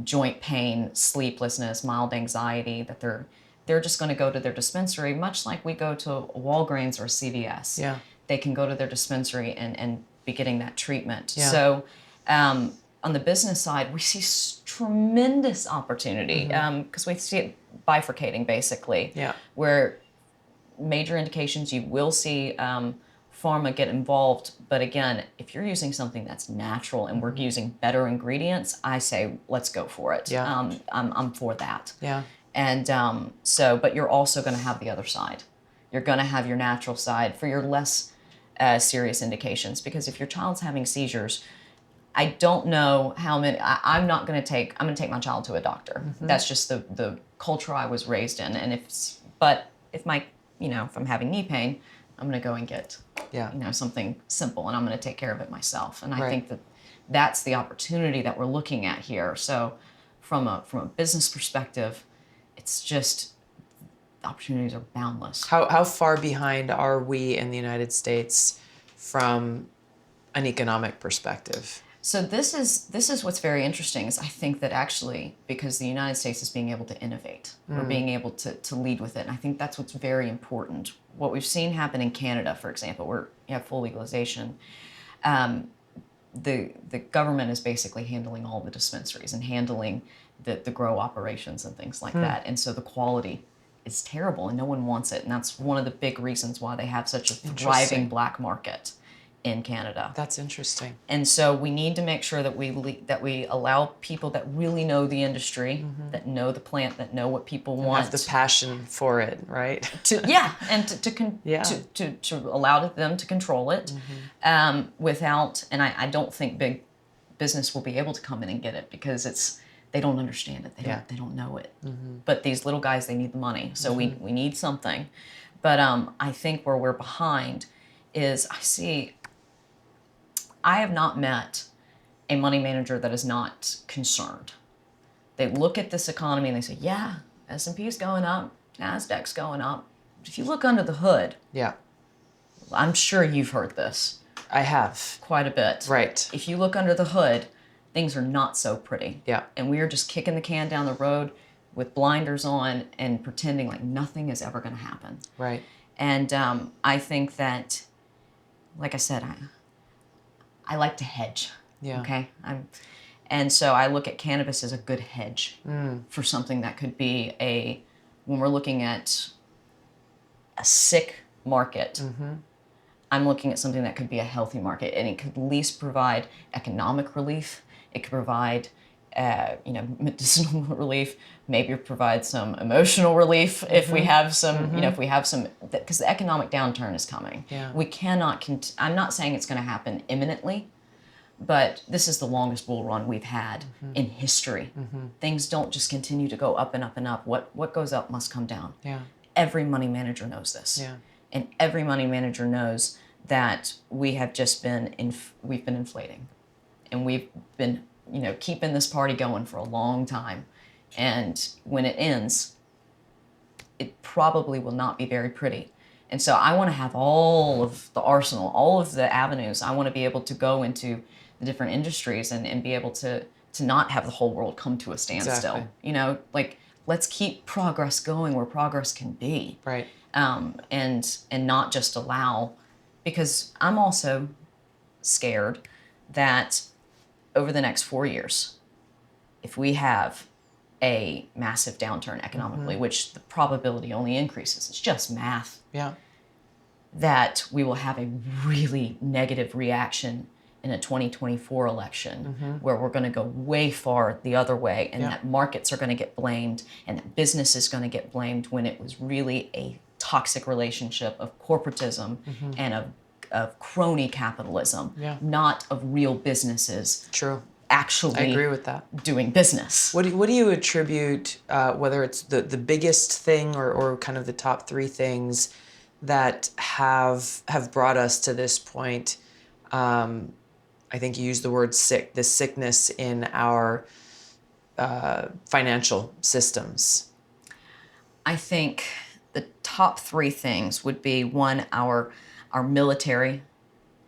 joint pain, sleeplessness, mild anxiety, that they're just going to go to their dispensary, much like we go to a Walgreens or a CVS. They can go to their dispensary and be getting that treatment. So on the business side, we see tremendous opportunity, because we see it bifurcating, basically, where major indications, you will see pharma get involved. But again, if you're using something that's natural and we're using better ingredients, I say, let's go for it. I'm for that. And but you're also going to have the other side. You're going to have your natural side for your less serious indications, because if your child's having seizures, I don't know how many. I'm going to take my child to a doctor. That's just the culture I was raised in. And if I'm having knee pain, I'm going to go and get something simple, and I'm going to take care of it myself. And I think that's the opportunity that we're looking at here. So from a business perspective, it's just, the opportunities are boundless. How far behind are we in the United States from an economic perspective? So this is what's very interesting, is I think that actually, because the United States is being able to innovate, or being able to lead with it, and I think that's what's very important. What we've seen happen in Canada, for example, where you have full legalization, the government is basically handling all the dispensaries and handling the grow operations and things like that. And so the quality is terrible and no one wants it. And that's one of the big reasons why they have such a thriving black market in Canada. That's interesting. And so we need to make sure that we allow people that really know the industry, that know the plant, that know what people want. Have the passion for it, right? To allow them to control it, without. And I don't think big business will be able to come in and get it, because they don't understand it. They don't know it. But these little guys, they need the money. So we need something. But I think where we're behind is, I have not met a money manager that is not concerned. They look at this economy and they say, yeah, S&P's going up, NASDAQ's going up. If you look under the hood, I'm sure you've heard this. I have. Quite a bit. Right. If you look under the hood, things are not so pretty. And we are just kicking the can down the road with blinders on and pretending like nothing is ever going to happen. Right. And I think that, like I said, I like to hedge. Okay. And so I look at cannabis as a good hedge for something that could be a when we're looking at a sick market, I'm looking at something that could be a healthy market, and it could at least provide economic relief. It could provide, medicinal relief. Maybe provide some emotional relief if we have some, because the economic downturn is coming. Yeah. We cannot. I'm not saying it's going to happen imminently, but this is the longest bull run we've had in history. Things don't just continue to go up and up and up. What goes up must come down. Yeah. Every money manager knows this. Yeah. And every money manager knows that we have just we've been inflating, and we've been, keeping this party going for a long time. And when it ends, it probably will not be very pretty. And so I want to have all of the arsenal, all of the avenues. I want to be able to go into the different industries and be able to not have the whole world come to a standstill. Exactly. Let's keep progress going where progress can be. Right. And not just allow, because I'm also scared that over the next 4 years, if we have a massive downturn economically, which the probability only increases, it's just math, Yeah. that we will have a really negative reaction in a 2024 election where we're going to go way far the other way, and that markets are going to get blamed, and that business is going to get blamed, when it was really a toxic relationship of corporatism and of crony capitalism, not of real businesses. True. Actually, I agree with that. Doing business. What do you attribute, whether it's the biggest thing or kind of the top three things that have brought us to this point? I think you used the word sick, this sickness in our financial systems. I think the top three things would be, one, our military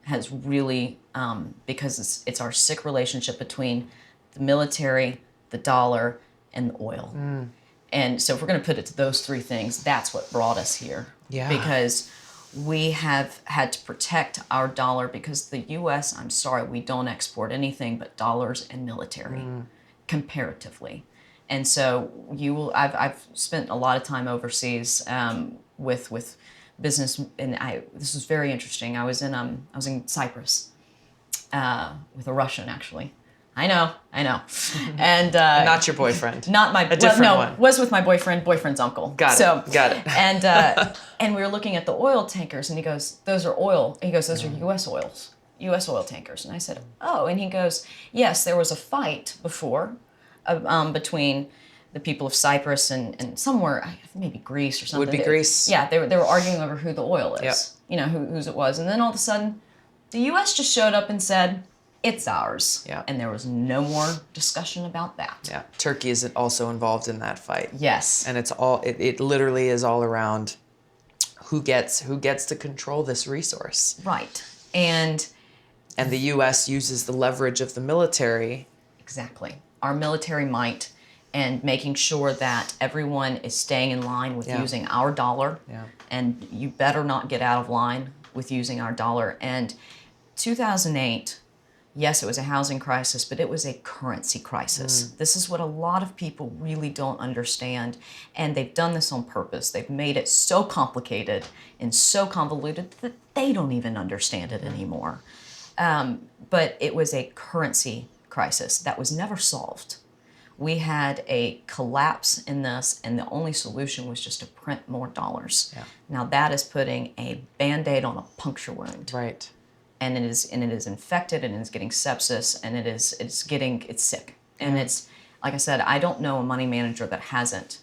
has really, because it's our sick relationship between the military, the dollar, and the oil. And so if we're going to put it to those three things, that's what brought us here. Yeah. Because we have had to protect our dollar, because the U.S., I'm sorry, we don't export anything but dollars and military, comparatively. And so I've spent a lot of time overseas with business, and this was very interesting. I was in Cyprus with a Russian, actually. I know. And Not your boyfriend. Not my a different one. Was with my boyfriend's uncle. Got it. And we were looking at the oil tankers, and he goes, "Those are oil." He goes, "Those are U.S. oil tankers." And I said, "Oh." And he goes, "Yes, there was a fight before between the people of Cyprus and somewhere, maybe Greece or something." Would be Greece. Yeah, they were arguing over who the oil is. Whose it was. And then all of a sudden, the U.S. just showed up and said, "It's ours." Yeah. And there was no more discussion about that. Yeah. Turkey is also involved in that fight. Yes. And it literally is all around who gets to control this resource. Right. And the U.S. uses the leverage of the military. Exactly. Our military might, and making sure that everyone is staying in line with using our dollar. Yeah. And you better not get out of line with using our dollar. And 2008, yes, it was a housing crisis, but it was a currency crisis. This is what a lot of people really don't understand. And they've done this on purpose. They've made it so complicated and so convoluted that they don't even understand it anymore. But it was a currency crisis that was never solved. We had a collapse in this, and the only solution was just to print more dollars. Yeah. Now that is putting a Band-Aid on a puncture wound. Right. And it is infected, and it's getting sepsis, and it's sick. And it's, like I said, I don't know a money manager that hasn't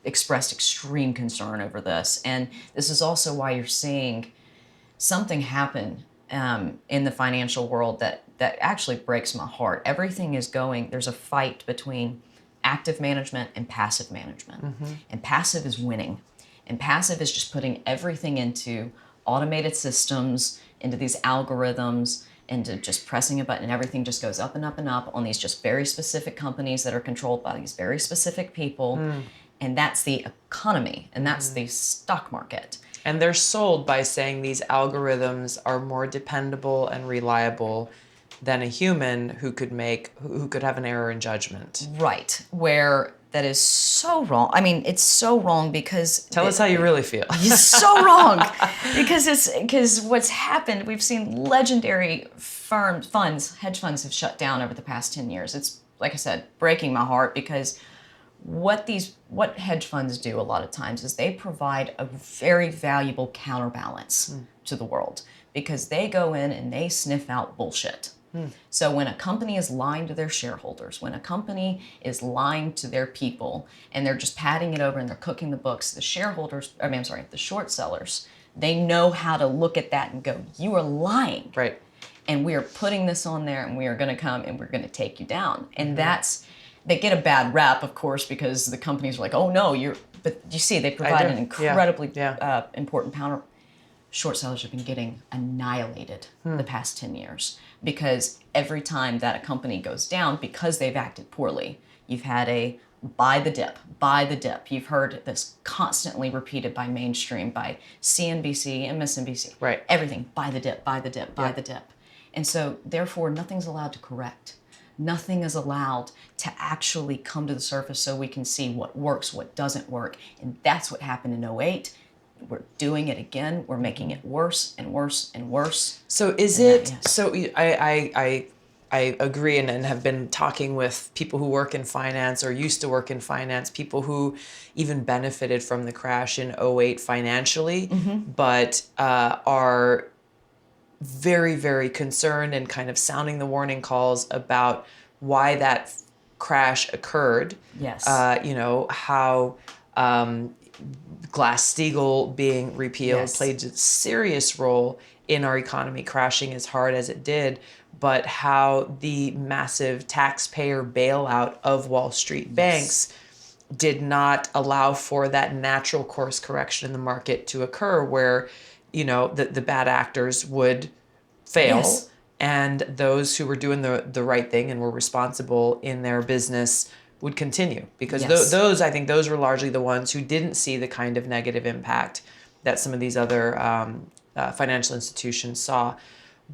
expressed extreme concern over this. And this is also why you're seeing something happen in the financial world that actually breaks my heart. Everything is there's a fight between active management and passive management. And passive is winning. And passive is just putting everything into automated systems, into these algorithms, into just pressing a button, and everything just goes up and up and up on these just very specific companies that are controlled by these very specific people. And that's the economy, and that's the stock market. And they're sold by saying these algorithms are more dependable and reliable than a human who could have an error in judgment. Right, where that is so wrong. I mean, it's so wrong because... Tell us how you really feel. It's so wrong. Because what's happened, we've seen legendary funds, hedge funds have shut down over the past 10 years. It's, like I said, breaking my heart because what hedge funds do a lot of times is they provide a very valuable counterbalance to the world because they go in and they sniff out bullshit. So when a company is lying to their shareholders, when a company is lying to their people and they're just padding it over and they're cooking the books, the short sellers, they know how to look at that and go, you are lying. Right. And we are putting this on there and we are going to come and we're going to take you down. And they get a bad rap, of course, because the companies are like, oh no, but you see, they provide an incredibly important counter. Short sellers have been getting annihilated the past 10 years because every time that a company goes down, because they've acted poorly, you've had a buy the dip. You've heard this constantly repeated by mainstream, by CNBC, MSNBC. Right. Everything, buy the dip. And so, therefore, nothing's allowed to correct. Nothing is allowed to actually come to the surface so we can see what works, what doesn't work. And that's what happened in 2008. We're doing it again. We're making it worse and worse and worse. So so I agree and have been talking with people who work in finance or used to work in finance, people who even benefited from the crash in 2008 financially, but are very, very concerned and kind of sounding the warning calls about why that crash occurred. Yes. How GlassSteagall being repealed played a serious role in our economy crashing as hard as it did, but how the massive taxpayer bailout of Wall Street banks did not allow for that natural course correction in the market to occur where, the bad actors would fail and those who were doing the right thing and were responsible in their business would continue because I think those were largely the ones who didn't see the kind of negative impact that some of these other financial institutions saw.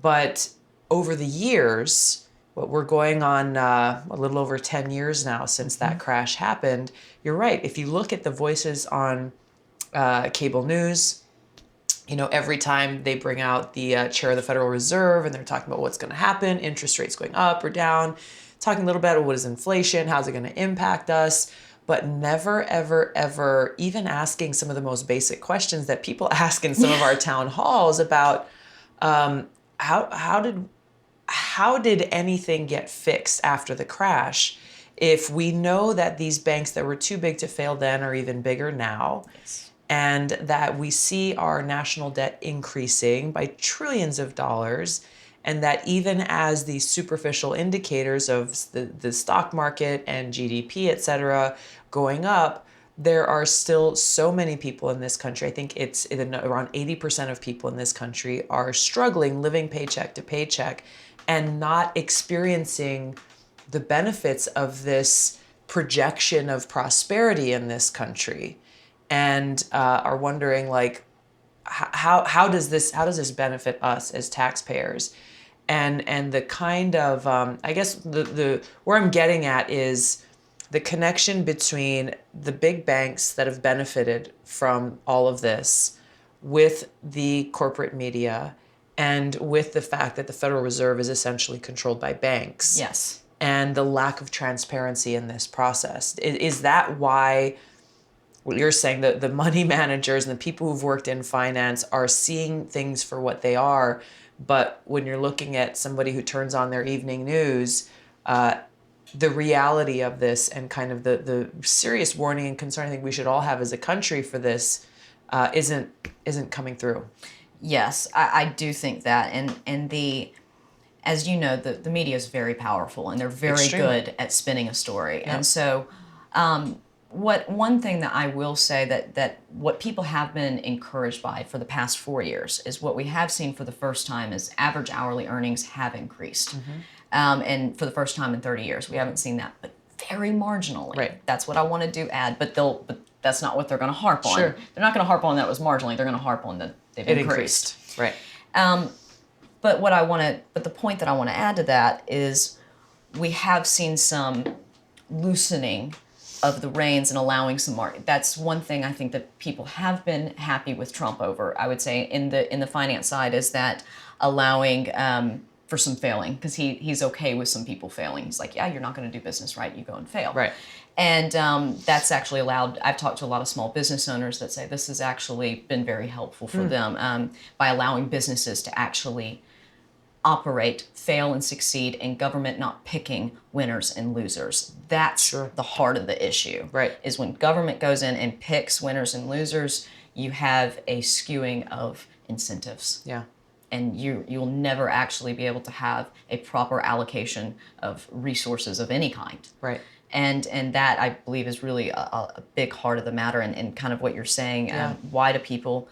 But over the years, what we're going on a little over 10 years now since that crash happened, you're right. If you look at the voices on cable news, every time they bring out the chair of the Federal Reserve and they're talking about what's going to happen, interest rates going up or down, talking a little bit about what is inflation, how's it going to impact us, but never, ever, ever even asking some of the most basic questions that people ask in some of our town halls about how did anything get fixed after the crash if we know that these banks that were too big to fail then are even bigger now, and that we see our national debt increasing by trillions of dollars, and that even as these superficial indicators of the stock market and GDP, et cetera, going up, there are still so many people in this country. I think it's around 80% of people in this country are struggling, living paycheck to paycheck, and not experiencing the benefits of this projection of prosperity in this country, and are wondering how does this benefit us as taxpayers? And the kind of I guess the where I'm getting at is the connection between the big banks that have benefited from all of this with the corporate media and with the fact that the Federal Reserve is essentially controlled by banks. Yes. And the lack of transparency in this process. Is that why what you're saying, that the money managers and the people who've worked in finance are seeing things for what they are, but when you're looking at somebody who turns on their evening news, the reality of this and kind of the serious warning and concern I think we should all have as a country for this isn't coming through? Yes, I do think that, and as you know, the media is very powerful and they're very good at spinning a story. Yep. And so one thing that I will say that what people have been encouraged by for the past 4 years is what we have seen for the first time is average hourly earnings have increased. And for the first time in 30 years, we haven't seen that, but very marginally. Right. That's what I wanted to add, but that's not what they're going to harp on. Sure. They're not going to harp on that it was marginally. They're going to harp on that they've increased. Right. But the point that I want to add to that is we have seen some loosening of the reins and allowing some market. That's one thing I think that people have been happy with Trump over. I would say in the finance side is that allowing for some failing, because he's okay with some people failing. He's like, yeah, you're not going to do business right, you go and fail. Right. And that's actually allowed. I've talked to a lot of small business owners that say this has actually been very helpful for them by allowing businesses to actually operate, fail, and succeed, and government not picking winners and losers. That's the heart of the issue. Right. Is when government goes in and picks winners and losers, you have a skewing of incentives. Yeah. And you'll never actually be able to have a proper allocation of resources of any kind. Right. And that, I believe, is really a big heart of the matter, and kind of what you're saying. Why do people,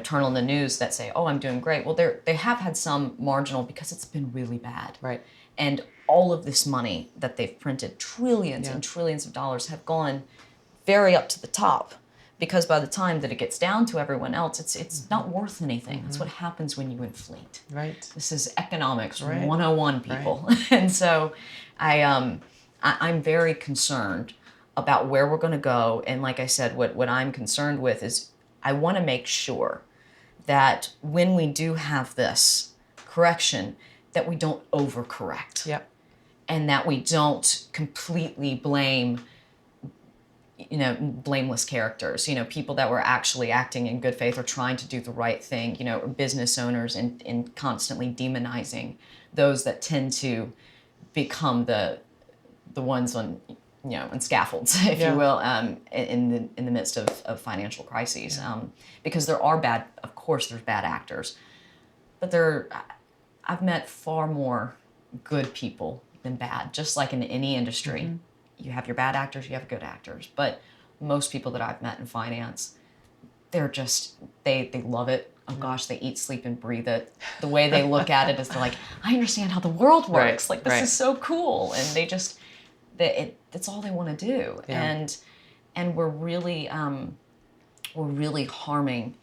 turn on the news that say, oh, I'm doing great? Well, they have had some marginal, because it's been really bad. Right. And all of this money that they've printed, trillions and trillions of dollars, have gone very up to the top. Because by the time that it gets down to everyone else, it's not worth anything. That's what happens when you inflate. Right. This is economics 101, people. Right. And so I'm very concerned about where we're going to go. And like I said, what I'm concerned with is I want to make sure that when we do have this correction, that we don't overcorrect. Yep. And that we don't completely blame blameless characters, people that were actually acting in good faith or trying to do the right thing, or business owners, and constantly demonizing those that tend to become the ones on scaffolds, if you will, in the midst of financial crises. Because there are there's bad actors, but I've met far more good people than bad, just like in any industry. Mm-hmm. You have your bad actors, you have good actors. But most people that I've met in finance, they're just, they love it. Oh gosh, they eat, sleep, and breathe it. The way they look at it is they're like, I understand how the world works. Like, this is so cool. And they just, that's all they want to do. Yeah. And we're really harming,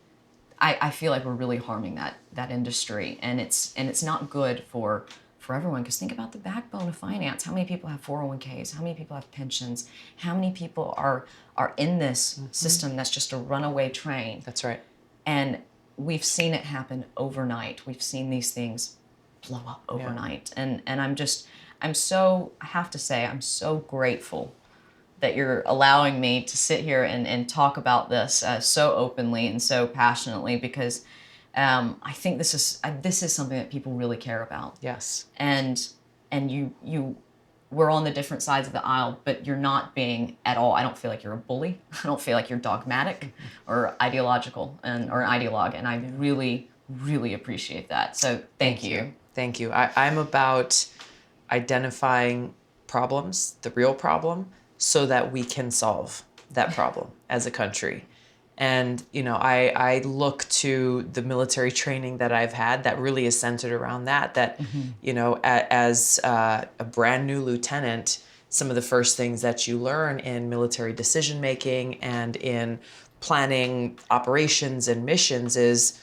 I feel like we're really harming that industry. And it's not good for everyone, because think about the backbone of finance. How many people have 401ks? How many people have pensions? How many people are in this system that's just a runaway train? That's right. And we've seen it happen overnight. We've seen these things blow up overnight. Yeah. And I have to say, I'm so grateful that you're allowing me to sit here and talk about this so openly and so passionately, because I think this is something that people really care about. Yes. And we're on the different sides of the aisle, but you're not being at all. I don't feel like you're a bully. I don't feel like you're dogmatic or ideological or an ideologue. And I really, really appreciate that. So thank you. Thank you. I'm about identifying problems, the real problem, so that we can solve that problem as a country. And, I look to the military training that I've had that really is centered around that, as a brand new lieutenant, some of the first things that you learn in military decision making and in planning operations and missions is,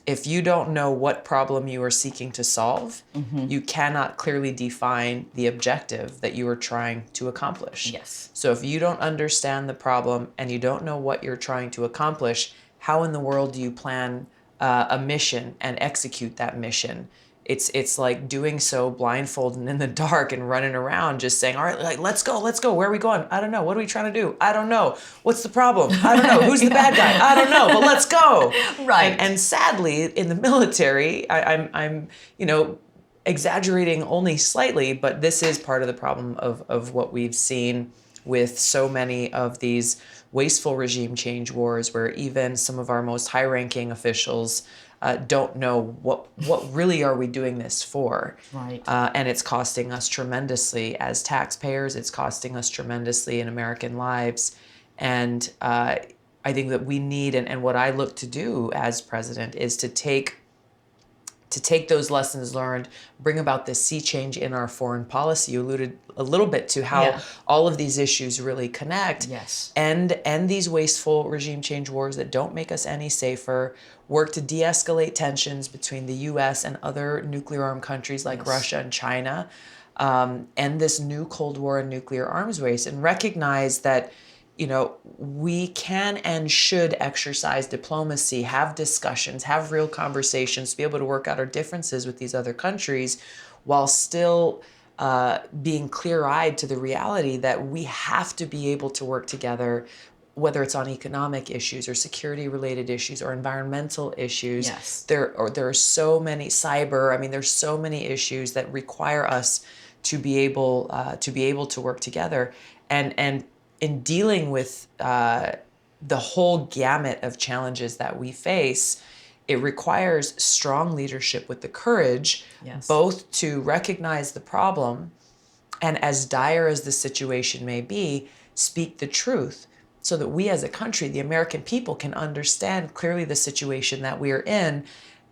if you don't know what problem you are seeking to solve, you cannot clearly define the objective that you are trying to accomplish. Yes. So if you don't understand the problem and you don't know what you're trying to accomplish, how in the world do you plan a mission and execute that mission? It's like doing so blindfolded and in the dark and running around just saying, all right, like, let's go. Where are we going? I don't know. What are we trying to do? I don't know. What's the problem? I don't know. Who's the bad guy? I don't know, but let's go. Right. And sadly, in the military, I'm exaggerating only slightly, but this is part of the problem of what we've seen with so many of these wasteful regime change wars, where even some of our most high-ranking officials don't know what really are we doing this for. Right. And it's costing us tremendously as taxpayers. It's costing us tremendously in American lives. And I think that we need, and what I look to do as president, is to take those lessons learned, bring about this sea change in our foreign policy. You alluded a little bit to how all of these issues really connect. Yes. And these wasteful regime change wars that don't make us any safer, work to de-escalate tensions between the U.S. and other nuclear armed countries like Russia and China. end this new Cold War and nuclear arms race, and recognize that, we can and should exercise diplomacy, have discussions, have real conversations to be able to work out our differences with these other countries while still being clear-eyed to the reality that we have to be able to work together, whether it's on economic issues or security-related issues or environmental issues. Yes. There are so many cyber. There's so many issues that require us to be able to work together, and in dealing with the whole gamut of challenges that we face, it requires strong leadership with the courage, yes, both to recognize the problem and, as dire as the situation may be, speak the truth so that we as a country, the American people, can understand clearly the situation that we're in.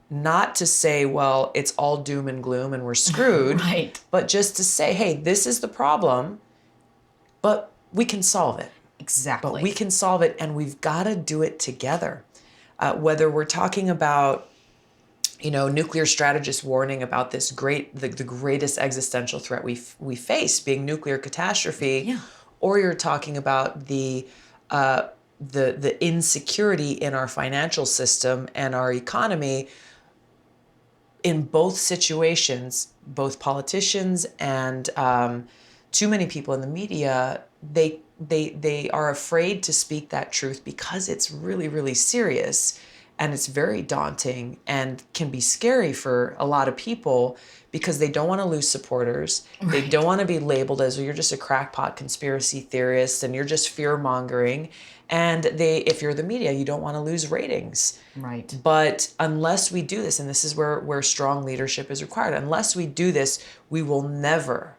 Not to say, well, it's all doom and gloom and we're screwed, right, but just to say, hey, this is the problem, but we can solve it. Exactly. But we can solve it, and we've got to do it together. Whether we're talking about, nuclear strategists warning about this the greatest existential threat we face being nuclear catastrophe, yeah, or you're talking about the insecurity in our financial system and our economy. In both situations, both politicians and too many people in the media, they are afraid to speak that truth because it's really, really serious, and it's very daunting and can be scary for a lot of people because they don't want to lose supporters. Right. They don't want to be labeled as, you're just a crackpot conspiracy theorist and you're just fear mongering. And if you're the media, you don't want to lose ratings. Right. But unless we do this, and this is where strong leadership is required, unless we do this, we will never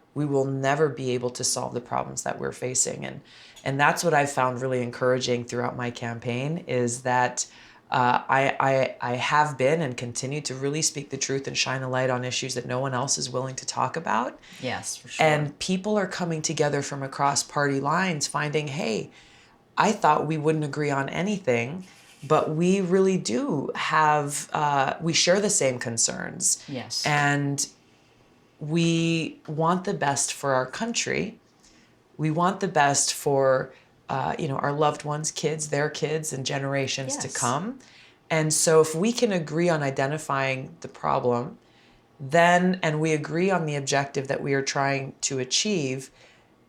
be able to solve the problems that we're facing. And that's what I've found really encouraging throughout my campaign, is that I have been and continue to really speak the truth and shine a light on issues that no one else is willing to talk about. Yes, for sure. And people are coming together from across party lines, finding, hey, I thought we wouldn't agree on anything, but we really do have, we share the same concerns. Yes. And we want the best for our country. We want the best for, our loved ones, kids, their kids, and generations to come. And so if we can agree on identifying the problem, and we agree on the objective that we are trying to achieve,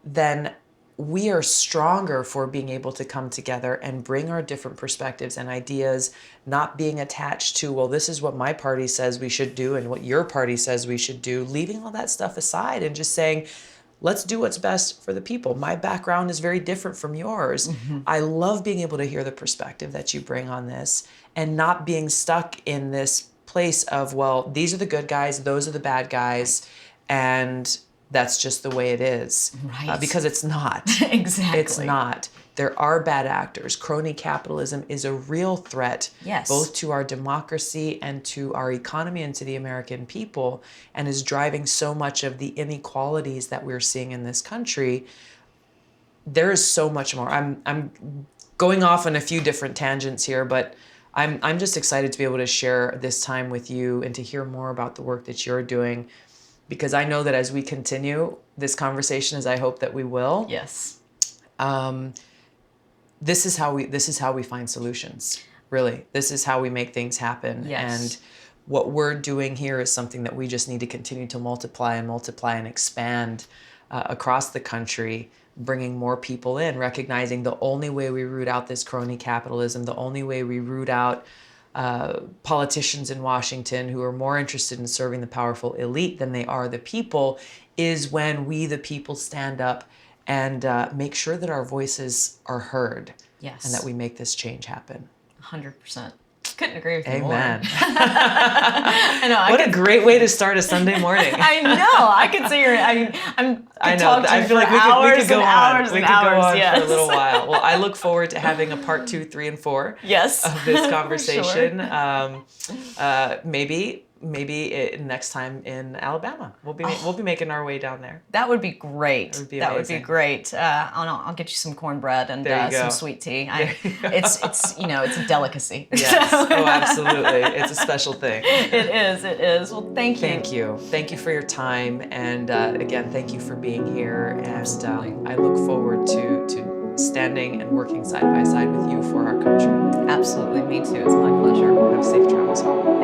then we are stronger for being able to come together and bring our different perspectives and ideas, not being attached to, well, this is what my party says we should do and what your party says we should do, leaving all that stuff aside and just saying, let's do what's best for the people. My background is very different from yours. Mm-hmm. I love being able to hear the perspective that you bring on this and not being stuck in this place of, well, these are the good guys, those are the bad guys, and that's just the way it is. Right. Because it's not. Exactly. It's not. There are bad actors. Crony capitalism is a real threat, yes, both to our democracy and to our economy and to the American people, and is driving so much of the inequalities that we're seeing in this country. There is so much more. I'm going off on a few different tangents here, but I'm just excited to be able to share this time with you and to hear more about the work that you're doing, because I know that as we continue this conversation, as I hope that we will, yes, this is how we find solutions. Really, this is how we make things happen. Yes. And what we're doing here is something that we just need to continue to multiply and expand across the country, bringing more people in, recognizing the only way we root out this crony capitalism, the only way we root out politicians in Washington who are more interested in serving the powerful elite than they are the people, is when we, the people, stand up and make sure that our voices are heard. Yes. And that we make this change happen. 100%. Couldn't agree with you Amen. more. I know. What a great way to start a Sunday morning. I know. I could see your. I know. I feel like we could go on. We could go on yes. for a little while. Well, I look forward to having a part 2, 3, and 4 yes. of this conversation. Sure. Maybe maybe next time in Alabama, we'll be making our way down there. That would be great. That would be That would amazing. be great. I'll get you some cornbread and There you go. some sweet tea. It's it's a delicacy. Yes. Oh, absolutely. It's a special thing. It is. It is. Well, thank you. Thank you. Thank you for your time. And again, thank you for being here. And Absolutely. I look forward to standing and working side by side with you for our country. Absolutely. Me too. It's my pleasure. Have safe travels home.